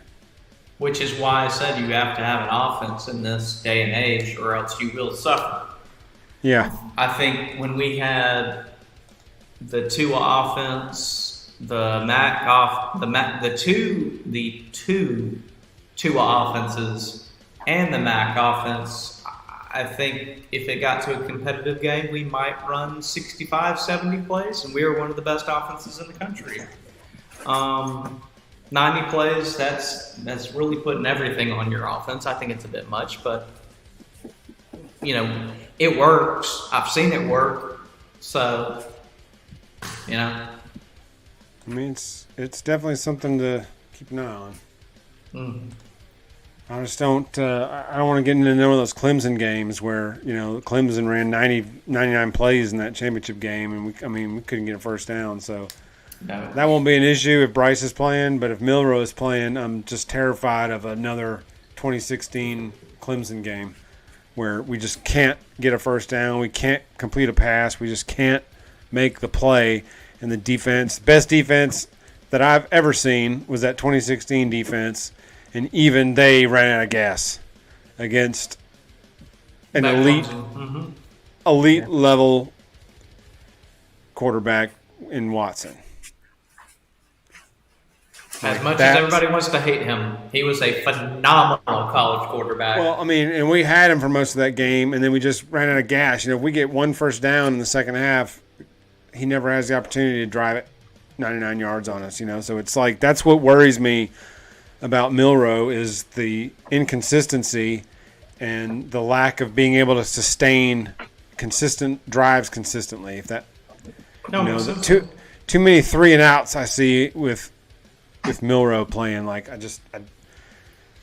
Which is why I said you have to have an offense in this day and age, or else you will suffer. Yeah. I think when we had the Tua offense, the two Tua offenses, and the Mac offense, I think if it got to a competitive game, we might run 65, 70 plays, and we are one of the best offenses in the country. 90 plays, that's really putting everything on your offense. I think it's a bit much, but it works. I've seen it work. So, I mean, it's definitely something to keep an eye on. Mm. I just don't. I don't want to get into one of those Clemson games where Clemson ran 99 plays in that championship game, and we couldn't get a first down. So no. That won't be an issue if Bryce is playing. But if Milroe is playing, I'm just terrified of another 2016 Clemson game where we just can't get a first down, we can't complete a pass, we just can't make the play. And the defense, best defense that I've ever seen was that 2016 defense, and even they ran out of gas against an elite level quarterback in Watson. As much as everybody wants to hate him, he was a phenomenal college quarterback. Well, I mean, and we had him for most of that game, and then we just ran out of gas. If we get one first down in the second half, he never has the opportunity to drive it 99 yards on us, So it's like that's what worries me about Milroe is the inconsistency and the lack of being able to sustain consistent drives consistently. If that, too many 3 and outs I see with Milroe playing. Like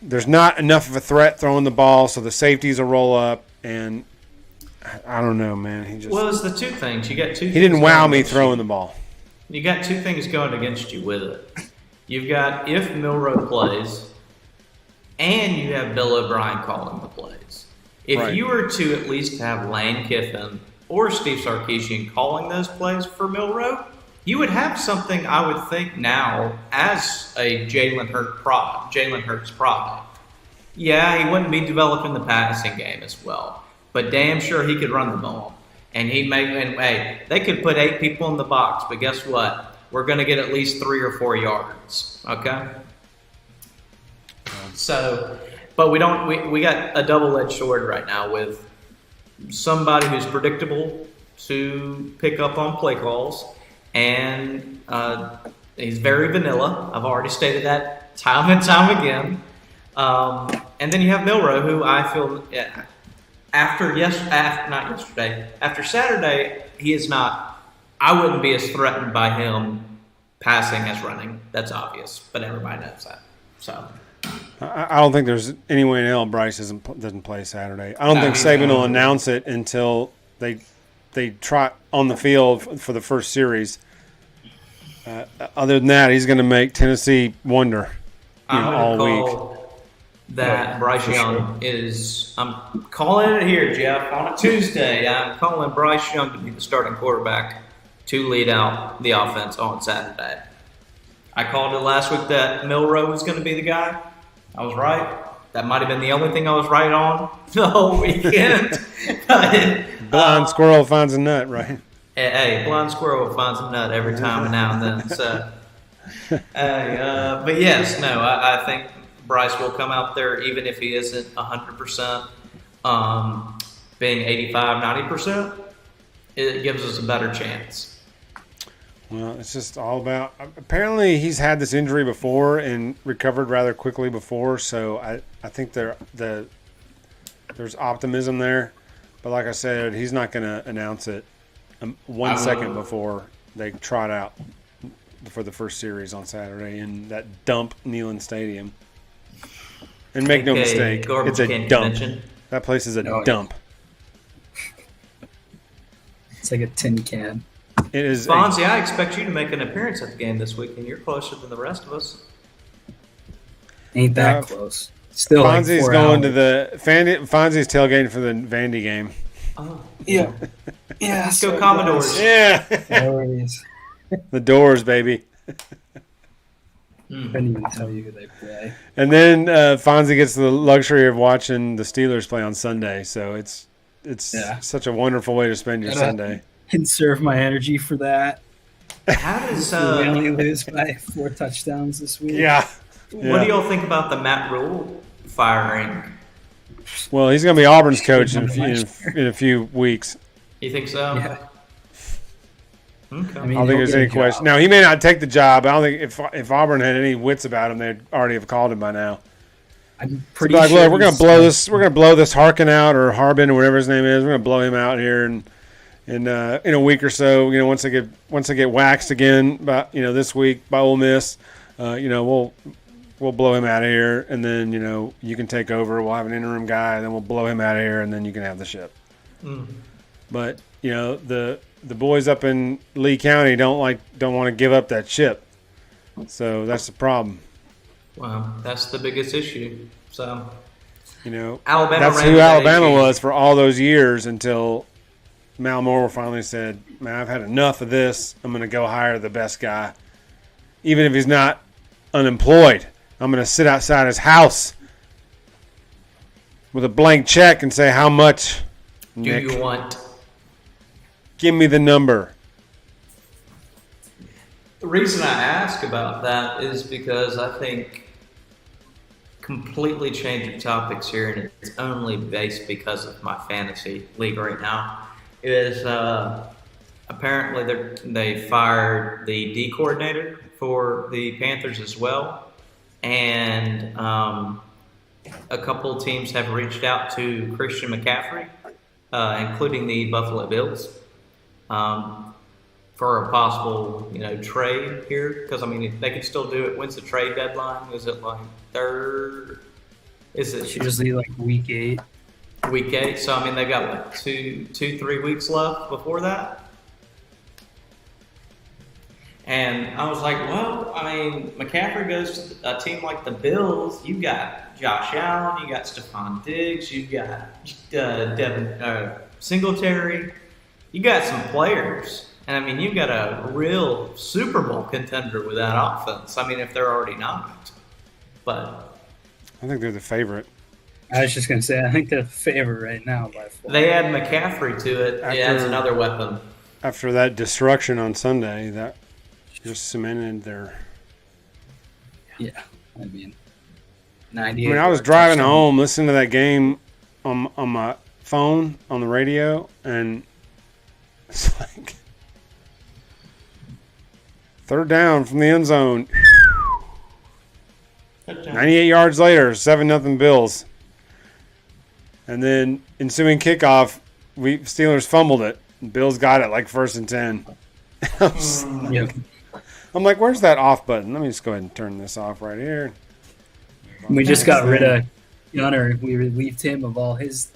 there's not enough of a threat throwing the ball, so the safeties will roll up, and I don't know, man. It's the two things. You got two. He didn't wow me throwing the ball. You got two things going against you with it. You've got if Milroe plays, and you have Bill O'Brien calling the plays. If you were to at least have Lane Kiffin or Steve Sarkisian calling those plays for Milroe, you would have something I would think now as a Jalen Hurts product. Yeah, he wouldn't be developing the passing game as well, but damn sure he could run the ball. And they could put 8 people in the box, but guess what? We're going to get at least 3 or 4 yards, okay? So, but we got a double-edged sword right now with somebody who's predictable to pick up on play calls, and he's very vanilla. I've already stated that time and time again. And then you have Milroe, who I feel after Saturday, he is not. I wouldn't be as threatened by him passing as running. That's obvious, but everybody knows that. So I don't think there's any way in hell Bryce doesn't play Saturday. I don't think Saban will announce it until they trot on the field for the first series. Other than that, he's going to make Tennessee wonder all week. that Bryce Young is. I'm calling it here, Jeff, on a Tuesday. I'm calling Bryce Young to be the starting quarterback to lead out the offense on Saturday. I called it last week that Milroe was going to be the guy. I was right. That might have been the only thing I was right on the whole weekend. Blind squirrel finds a nut, right? Hey, blind squirrel finds a nut every time now and then. So, but yes, no, I think Bryce will come out there even if he isn't 100%. Being 85, 90%, it gives us a better chance. Well, it's just all about. Apparently, he's had this injury before and recovered rather quickly before, so I think there's optimism there. But like I said, he's not going to announce it 1 second before they trot out for the first series on Saturday in that dump Neyland Stadium. And make no mistake, it's a dump. Convention. That place is a dump. It's like a tin can. It is. Fonzie, I expect you to make an appearance at the game this week, and you're closer than the rest of us. Ain't that close. Still, Fonzie's like going to the Fonzie's tailgating for the Vandy game. Oh, yeah. Yeah. Let's go Commodores. Yeah. The Doors, baby. Couldn't even tell you who they play. And then Fonzie gets the luxury of watching the Steelers play on Sunday, so it's such a wonderful way to spend your Sunday. Conserve my energy for that. How does we only lose by 4 touchdowns this week? Yeah. What do y'all think about the Matt Rule firing? Well, he's going to be Auburn's coach in a few weeks. You think so? Yeah. Okay. I don't think there's any question. Now, he may not take the job. I don't think if Auburn had any wits about him, they'd already have called him by now. I'm pretty sure. Look, we're going to blow this. We're going to blow this Harkin out, or Harbin, or whatever his name is. We're going to blow him out here and in a week or so. You know, once they get waxed again, by this week by Ole Miss, we'll blow him out of here, and then you can take over. We'll have an interim guy, and then we'll blow him out of here, and then you can have the ship. But the boys up in Lee County don't want to give up that ship, so that's the problem. Well, that's the biggest issue. So Alabama. That's who Alabama was for all those years until Mal Moore finally said, "Man, I've had enough of this. I'm going to go hire the best guy, even if he's not unemployed. I'm going to sit outside his house with a blank check and say, how much, Nick? Do you want? Give me the number." The reason I ask about that is because I think completely changing topics here, and it's only based because of my fantasy league right now, is apparently they fired the D coordinator for the Panthers as well, and a couple teams have reached out to Christian McCaffrey, including the Buffalo Bills, for a possible trade here, because they can still do it. When's the trade deadline? Is it like third? Is it usually like week 8? Week 8. So they've got like 3 weeks left before that. And I was like, well, McCaffrey goes to a team like the Bills. You got Josh Allen, you got Stephon Diggs, you got Devin Singletary. You got some players. And you've got a real Super Bowl contender with that offense. if they're already not. But I think they're the favorite. I was just going to say, I think they're the favorite right now by 4. They add McCaffrey to it. It adds another weapon. After that destruction on Sunday, that just cemented their. Yeah, 98. I was driving home listening to that game on my phone on the radio, and it's like third down from the end zone. 98 yards later, 7-0 Bills. And then ensuing kickoff, Steelers fumbled it. Bills got it like 1st and 10. I'm like, where's that off button? Let me just go ahead and turn this off right here. We just got rid of Gunner. We relieved him of all his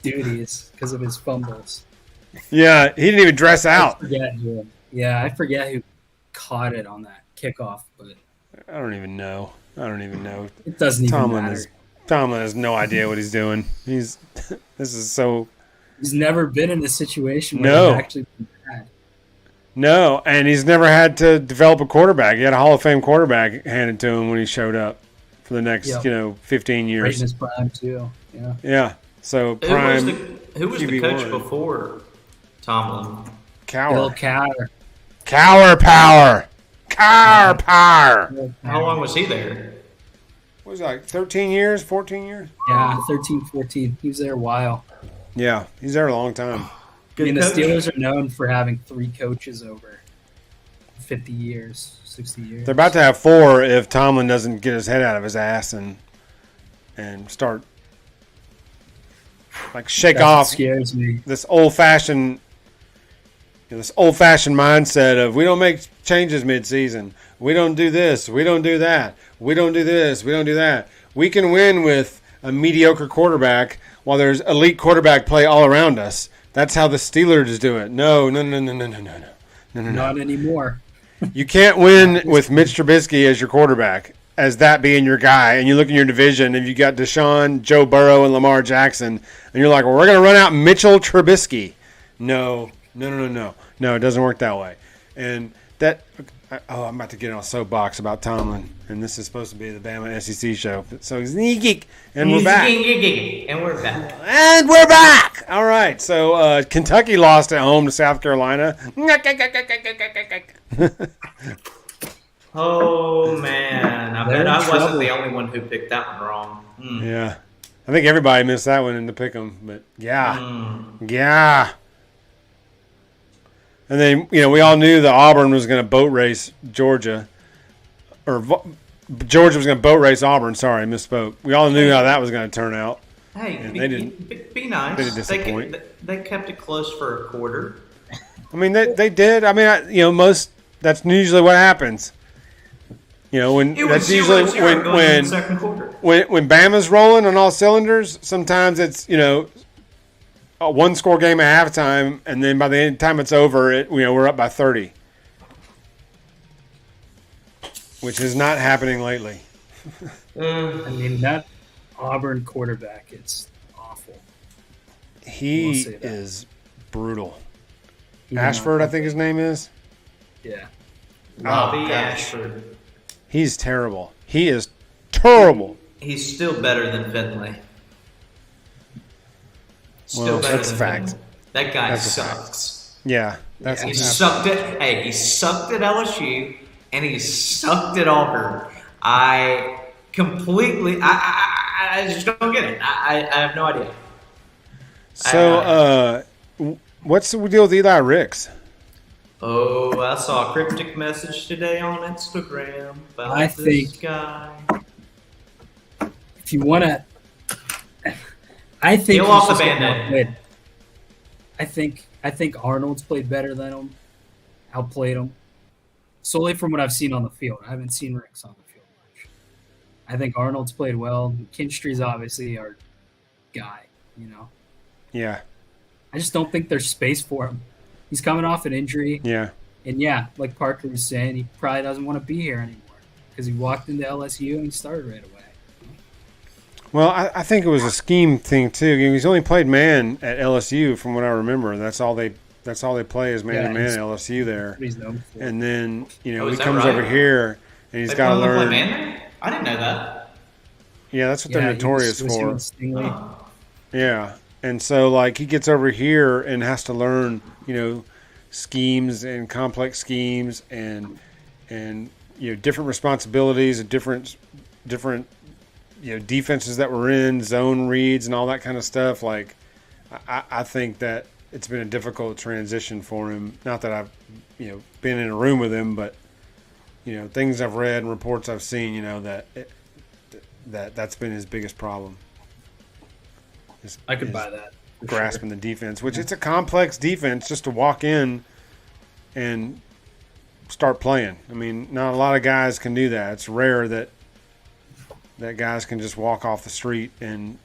duties because of his fumbles. Yeah, he didn't even dress out. I forget who caught it on that kickoff, but I don't even know. It doesn't even matter. Tomlin has no idea what he's doing. This is so. He's never been in a situation where No. he's actually been bad. No, and he's never had to develop a quarterback. He had a Hall of Fame quarterback handed to him when he showed up for the next, 15 Right in years. his prime too. Yeah. Yeah. So prime. Who was the QB1. coach before Tomlin? Bill Cowher. Cowher. Cowher power. Cowher power. How long was he there? What was it, like 13 years, 14 years? Yeah, 13, 14. He was there a while. Yeah, he's there a long time. I mean, the coach. Steelers are known for having 3 coaches over 50 years, 60 years. They're about to have 4 if Tomlin doesn't get his head out of his ass and start shake That's what off scares me. this old fashioned mindset of we don't make changes mid-season. We don't do this. We don't do that. We don't do this. We don't do that. We can win with a mediocre quarterback while there's elite quarterback play all around us. That's how the Steelers do it. No. Not anymore. You can't win with Mitch Trubisky as your quarterback, as that being your guy, and you look in your division and you got Deshaun, Joe Burrow, and Lamar Jackson, and you're like, well, we're going to run out Mitchell Trubisky. No, it doesn't work that way. And I'm about to get on a soapbox about Tomlin, and this is supposed to be the Bama SEC show. So and we're back. And we're back. And we're back. All right. So Kentucky lost at home to South Carolina. Oh, man. I They're bet in I wasn't trouble. the only one who picked that one wrong. Yeah. I think everybody missed that one in the pick 'em, but yeah. Yeah. And then, we all knew that Auburn was going to boat race Georgia. Georgia was going to boat race Auburn. Sorry, I misspoke. We all knew how that was going to turn out. Hey, And be, they didn't- be nice. they didn't disappoint. They kept it close for a quarter. I mean, they did. I mean, that's usually what happens. When It that's was usually 0-0 going when into the second quarter. when Bama's rolling on all cylinders, sometimes it's a 1-score game at halftime, and then by the time it's over, we're up by 30, which is not happening lately. I mean, that Auburn quarterback is awful. He We'll say that. is brutal. He did Ashford, not- I think his name is. Yeah. Robbie gosh. Ashford. He's terrible. He is terrible. He's still better than Finley. Well, that's a than fact. Finley. That guy That's a fact. sucks. Yeah, that's He sucked at. Hey, he sucked at LSU and he sucked at Auburn. I completely. I just don't get it. I have no idea. So. What's the deal with Eli Ricks? Oh, I saw a cryptic message today on Instagram about I this think- guy. If you want to, I think Peel he's off the just getting Band-Aid. outplayed. I think Arnold's played better than him, outplayed him, solely from what I've seen on the field. I haven't seen Ricks on the field much. I think Arnold's played well. Kinstry's obviously our guy. Yeah, I just don't think there's space for him. He's coming off an injury, yeah. and like Parker was saying, he probably doesn't want to be here anymore because he walked into LSU and he started right away. Well, I think it was a scheme thing too. He's only played man at LSU, from what I remember. That's all they play is man Yeah, to man he's- at LSU there. What he's known for. And then Oh, he is that comes right? over here and he's They got to play learn. man there? I didn't know that. Yeah, that's what they're he notorious was for. with Stingley. Oh. Yeah, and so he gets over here and has to learn schemes and complex schemes and different responsibilities and different defenses that we're in, zone reads and all that kind of stuff. I think that it's been a difficult transition for him. Not that I've been in a room with him, but things I've read and reports I've seen, that's been his biggest problem. I could buy that. for Grasping the defense, which it's a complex defense just to walk in and start playing. I mean, not a lot of guys can do that. It's rare that guys can just walk off the street and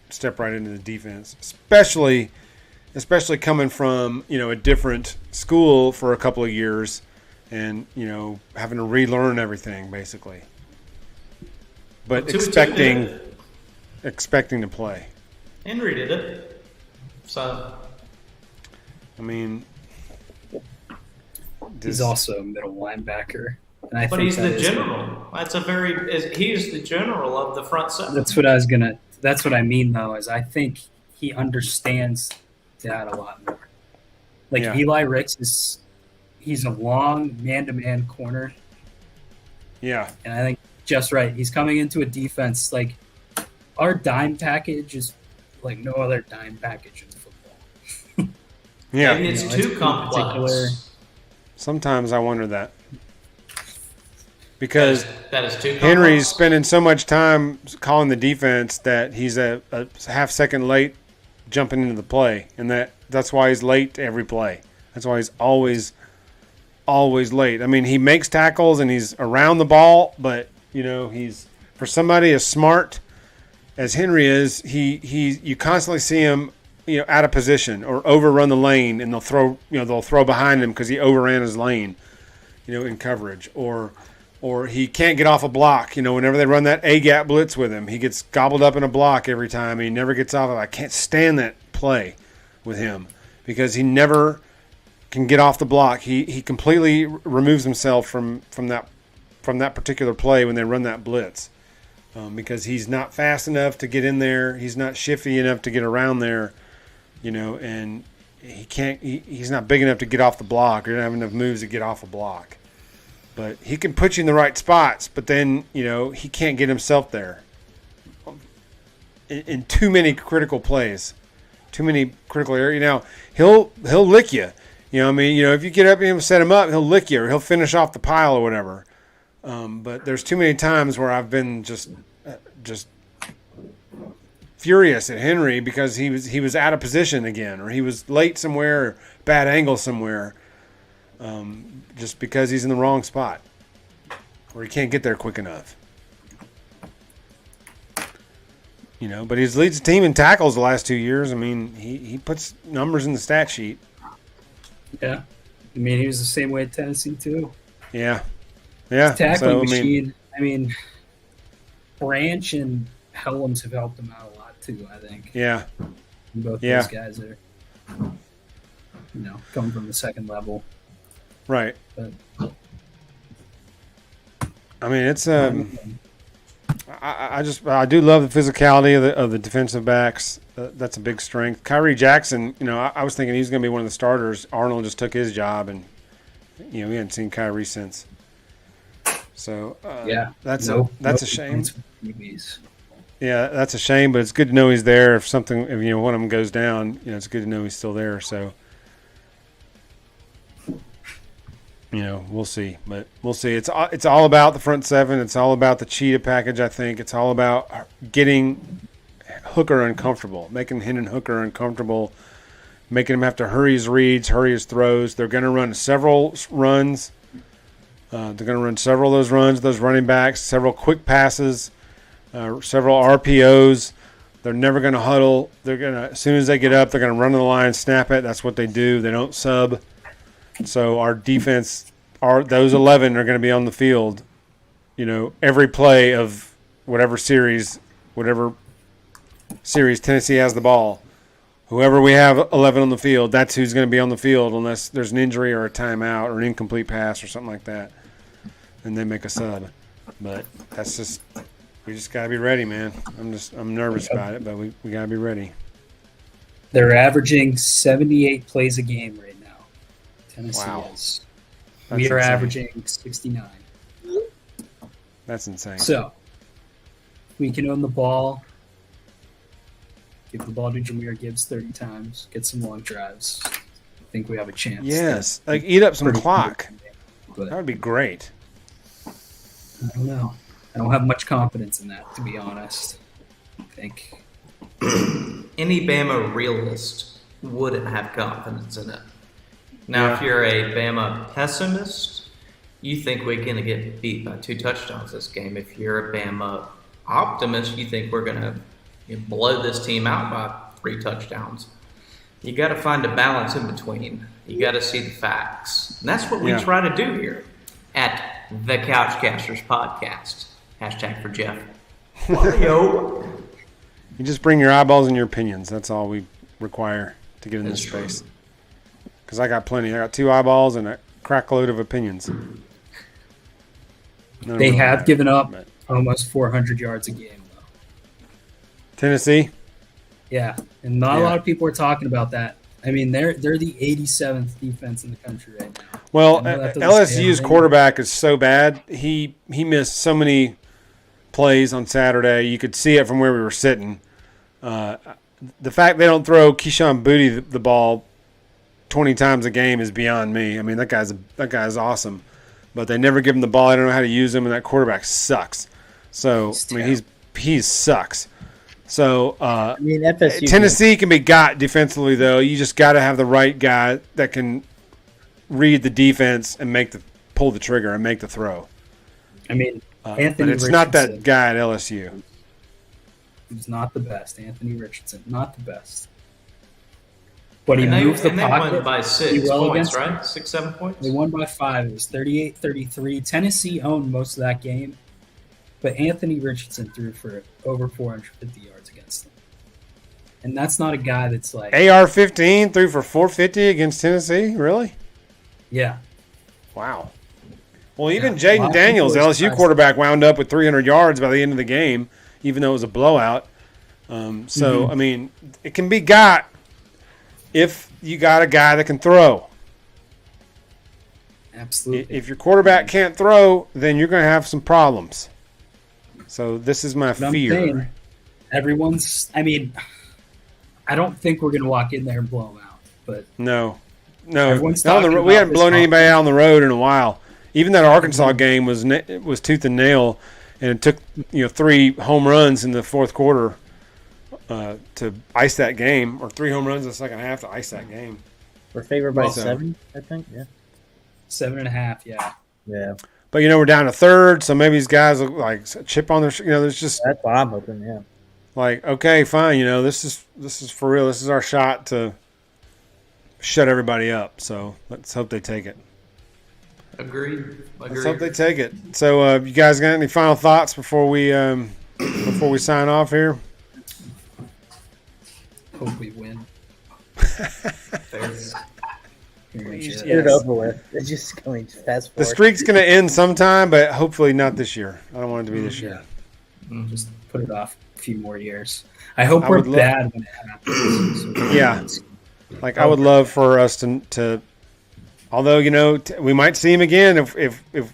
step right into the defense, especially coming from a different school for a couple of years and having to relearn everything basically. But Two expecting. did it. expecting to play. Henry did it. So, I mean, He's also a middle linebacker. And I but think he's the general. He's the general of the front seven. That's what I mean, though, is I think he understands that a lot more. Like Eli Ricks he's a long man-to-man corner. Yeah. And I think just right. He's coming into a defense like our dime package is like no other dime package in football. Yeah. Maybe it's too complex. Sometimes I wonder that. Because that is too complex. Henry's spending so much time calling the defense that he's a half second late jumping into the play. And that's why he's late to every play. That's why he's always late. I mean, he makes tackles and he's around the ball, but he's for somebody as smart as Henry is, you constantly see him, out of position or overrun the lane, and they'll throw behind him because he overran his lane, in coverage, or he can't get off a block. Whenever they run that A-gap blitz with him, he gets gobbled up in a block every time. He never gets off of it. I can't stand that play with him because he never can get off the block. He completely removes himself from that particular play when they run that blitz because he's not fast enough to get in there. He's not shifty enough to get around there, and he can't. He's not big enough to get off the block or doesn't have enough moves to get off a block. But he can put you in the right spots, but then he can't get himself there in too many critical plays, too many critical areas. Now he'll lick you. If you get up and set him up, he'll lick you or he'll finish off the pile or whatever. But there's too many times where I've been just furious at Henry because he was out of position again, or he was late somewhere, or bad angle somewhere, just because he's in the wrong spot, or he can't get there quick enough. But he leads the team in tackles the last 2 years. I mean, he puts numbers in the stat sheet. Yeah. I mean, he was the same way at Tennessee, too. Yeah. Yeah. Tackling machine. I mean, Branch and Helms have helped him out a lot, too, I think. Yeah. And both those guys are, coming from the second level. Right. But, I mean, it's I do love the physicality of the defensive backs. That's a big strength. Kyrie Jackson, I was thinking he was going to be one of the starters. Arnold just took his job, and we hadn't seen Kyrie since. So that's a shame. Yeah, that's a shame, but it's good to know he's there. If one of them goes down, it's good to know he's still there. So. We'll see. But we'll see. It's all about the front seven. It's all about the cheetah package, I think. It's all about getting Hooker uncomfortable, making Hendon Hooker uncomfortable, making him have to hurry his reads, hurry his throws. They're going to run several runs. They're going to run several of those runs, those running backs, several quick passes, several RPOs. They're never going to huddle. They're going to, as soon as they get up, they're going to run to the line, snap it. That's what they do. They don't sub. So our defense, those 11 are going to be on the field, every play of whatever series Tennessee has the ball. Whoever we have 11 on the field, that's who's going to be on the field unless there's an injury or a timeout or an incomplete pass or something like that. And they make a sub. But we just got to be ready, man. I'm nervous about it, but we got to be ready. They're averaging 78 plays a game right now. Tennessee is. We are averaging 69. That's insane. So, we can own the ball. Give the ball to Jahmyr Gibbs 30 times. Get some long drives. I think we have a chance. Yes. Eat up some clock. That would be great. I don't know. I don't have much confidence in that, to be honest. I think any Bama realist wouldn't have confidence in it. Now, if you're a Bama pessimist, you think we're going to get beat by 2 touchdowns this game. If you're a Bama optimist, you think we're going to blow this team out by 3 touchdowns. You got to find a balance in between. You got to see the facts. And that's what we try to do here at the Couchcasters Podcast. # for Jeff. Yo. You just bring your eyeballs and your opinions. That's all we require to get in this space. Because I got plenty. I got 2 eyeballs and a crackload of opinions. They have given up almost 400 yards a game, though. Tennessee? Yeah, and not a lot of people are talking about that. I mean, they're the 87th defense in the country right now. Well, LSU's quarterback is so bad. He missed so many plays on Saturday. You could see it from where we were sitting. The fact they don't throw Keyshawn Booty the ball 20 times a game is beyond me. I mean, that guy's awesome, but they never give him the ball. I don't know how to use him, and that quarterback sucks. So I mean, he sucks. So FSU Tennessee can be got defensively, though. You just got to have the right guy that can read the defense and pull the trigger and make the throw. I mean, Anthony but it's Richardson, not that guy at LSU. He's not the best. Anthony Richardson, not the best. But he moved the pocket. They won by 6 points, right? 6, 7 points? They won by 5. It was 38-33. Tennessee owned most of that game. But Anthony Richardson threw for over 450 yards against them. And that's not a guy that's like... AR-15 threw for 450 against Tennessee? Really? Yeah. Wow. Well, even Jaden Daniels, LSU quarterback, wound up with 300 yards by the end of the game, even though it was a blowout. I mean, it can be got if you got a guy that can throw. Absolutely. If your quarterback can't throw, then you're going to have some problems. So this is my fear. I mean, I don't think we're going to walk in there and blow them out. But no. We haven't blown anybody out on the road in a while. Even that Arkansas game was tooth and nail, and it took 3 home runs in the fourth quarter to ice that game, or 3 home runs in the second half to ice that game. We're favored by 7, I think. Yeah, 7.5. Yeah. Yeah. But we're down to third, so maybe these guys look like a chip on their. There's just that's what I'm hoping. Yeah. Like, okay, fine. This is for real. This is our shot to shut everybody up. So let's hope they take it. Agreed. Let's hope they take it. So, you guys got any final thoughts before we sign off here? Hope we win. Get it over with. It's just going fast forward. The streak's going to end sometime, but hopefully not this year. I don't want it to be this year. Just put it off a few more years. I hope we're bad when it happens. Yeah. Like, I would love for us to although, we might see him again if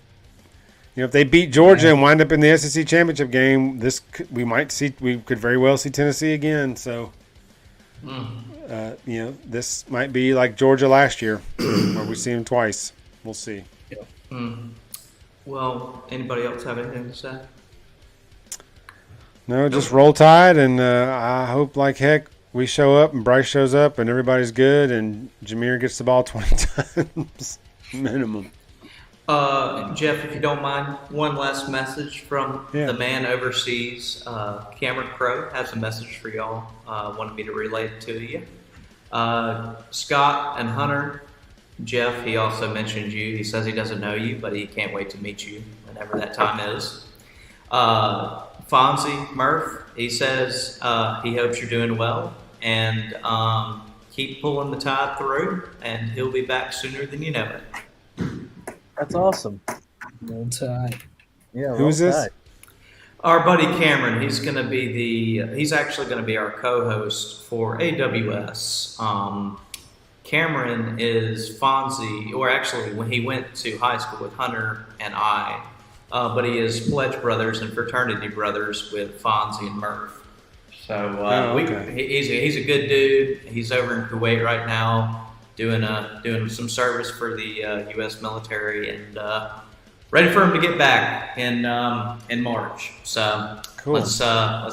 they beat Georgia and wind up in the SEC championship game. We could very well see Tennessee again. So, this might be like Georgia last year, where we see him twice. We'll see. Yeah. Well, anybody else have anything to say? No, just roll tide, and I hope like heck we show up and Bryce shows up and everybody's good and Jameer gets the ball 20 times minimum. Jeff, if you don't mind, one last message from the man overseas. Cameron Crowe has a message for y'all. Wanted me to relay it to you. Scott and Hunter, Jeff, he also mentioned you. He says he doesn't know you, but he can't wait to meet you whenever that time is. Fonzie, Murph, he says he hopes you're doing well and keep pulling the tide through, and he'll be back sooner than you know it. That's awesome. Roll Tide. Yeah. Who is this? Our buddy Cameron. He's actually going to be our co-host for AWS. Cameron is Fonzie, or actually when he went to high school with Hunter and I, but he is pledge brothers and fraternity brothers with Fonzie and Murph. So he's a good dude. He's over in Kuwait right now, doing some service for the U.S. military, and ready for him to get back in March. So cool. Let's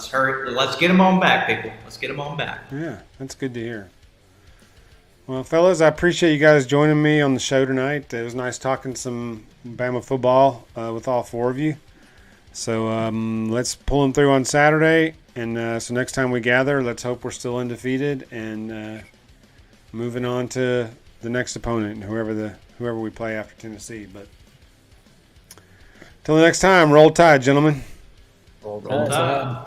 hurry. Let's get him on back, people. Let's get him on back. Yeah, that's good to hear. Well, fellas, I appreciate you guys joining me on the show tonight. It was nice talking some Bama football with all 4 of you. So let's pull them through on Saturday, and so next time we gather, let's hope we're still undefeated and moving on to the next opponent, whoever we play after Tennessee. But till the next time, roll tide, gentlemen. Roll Roll Tide.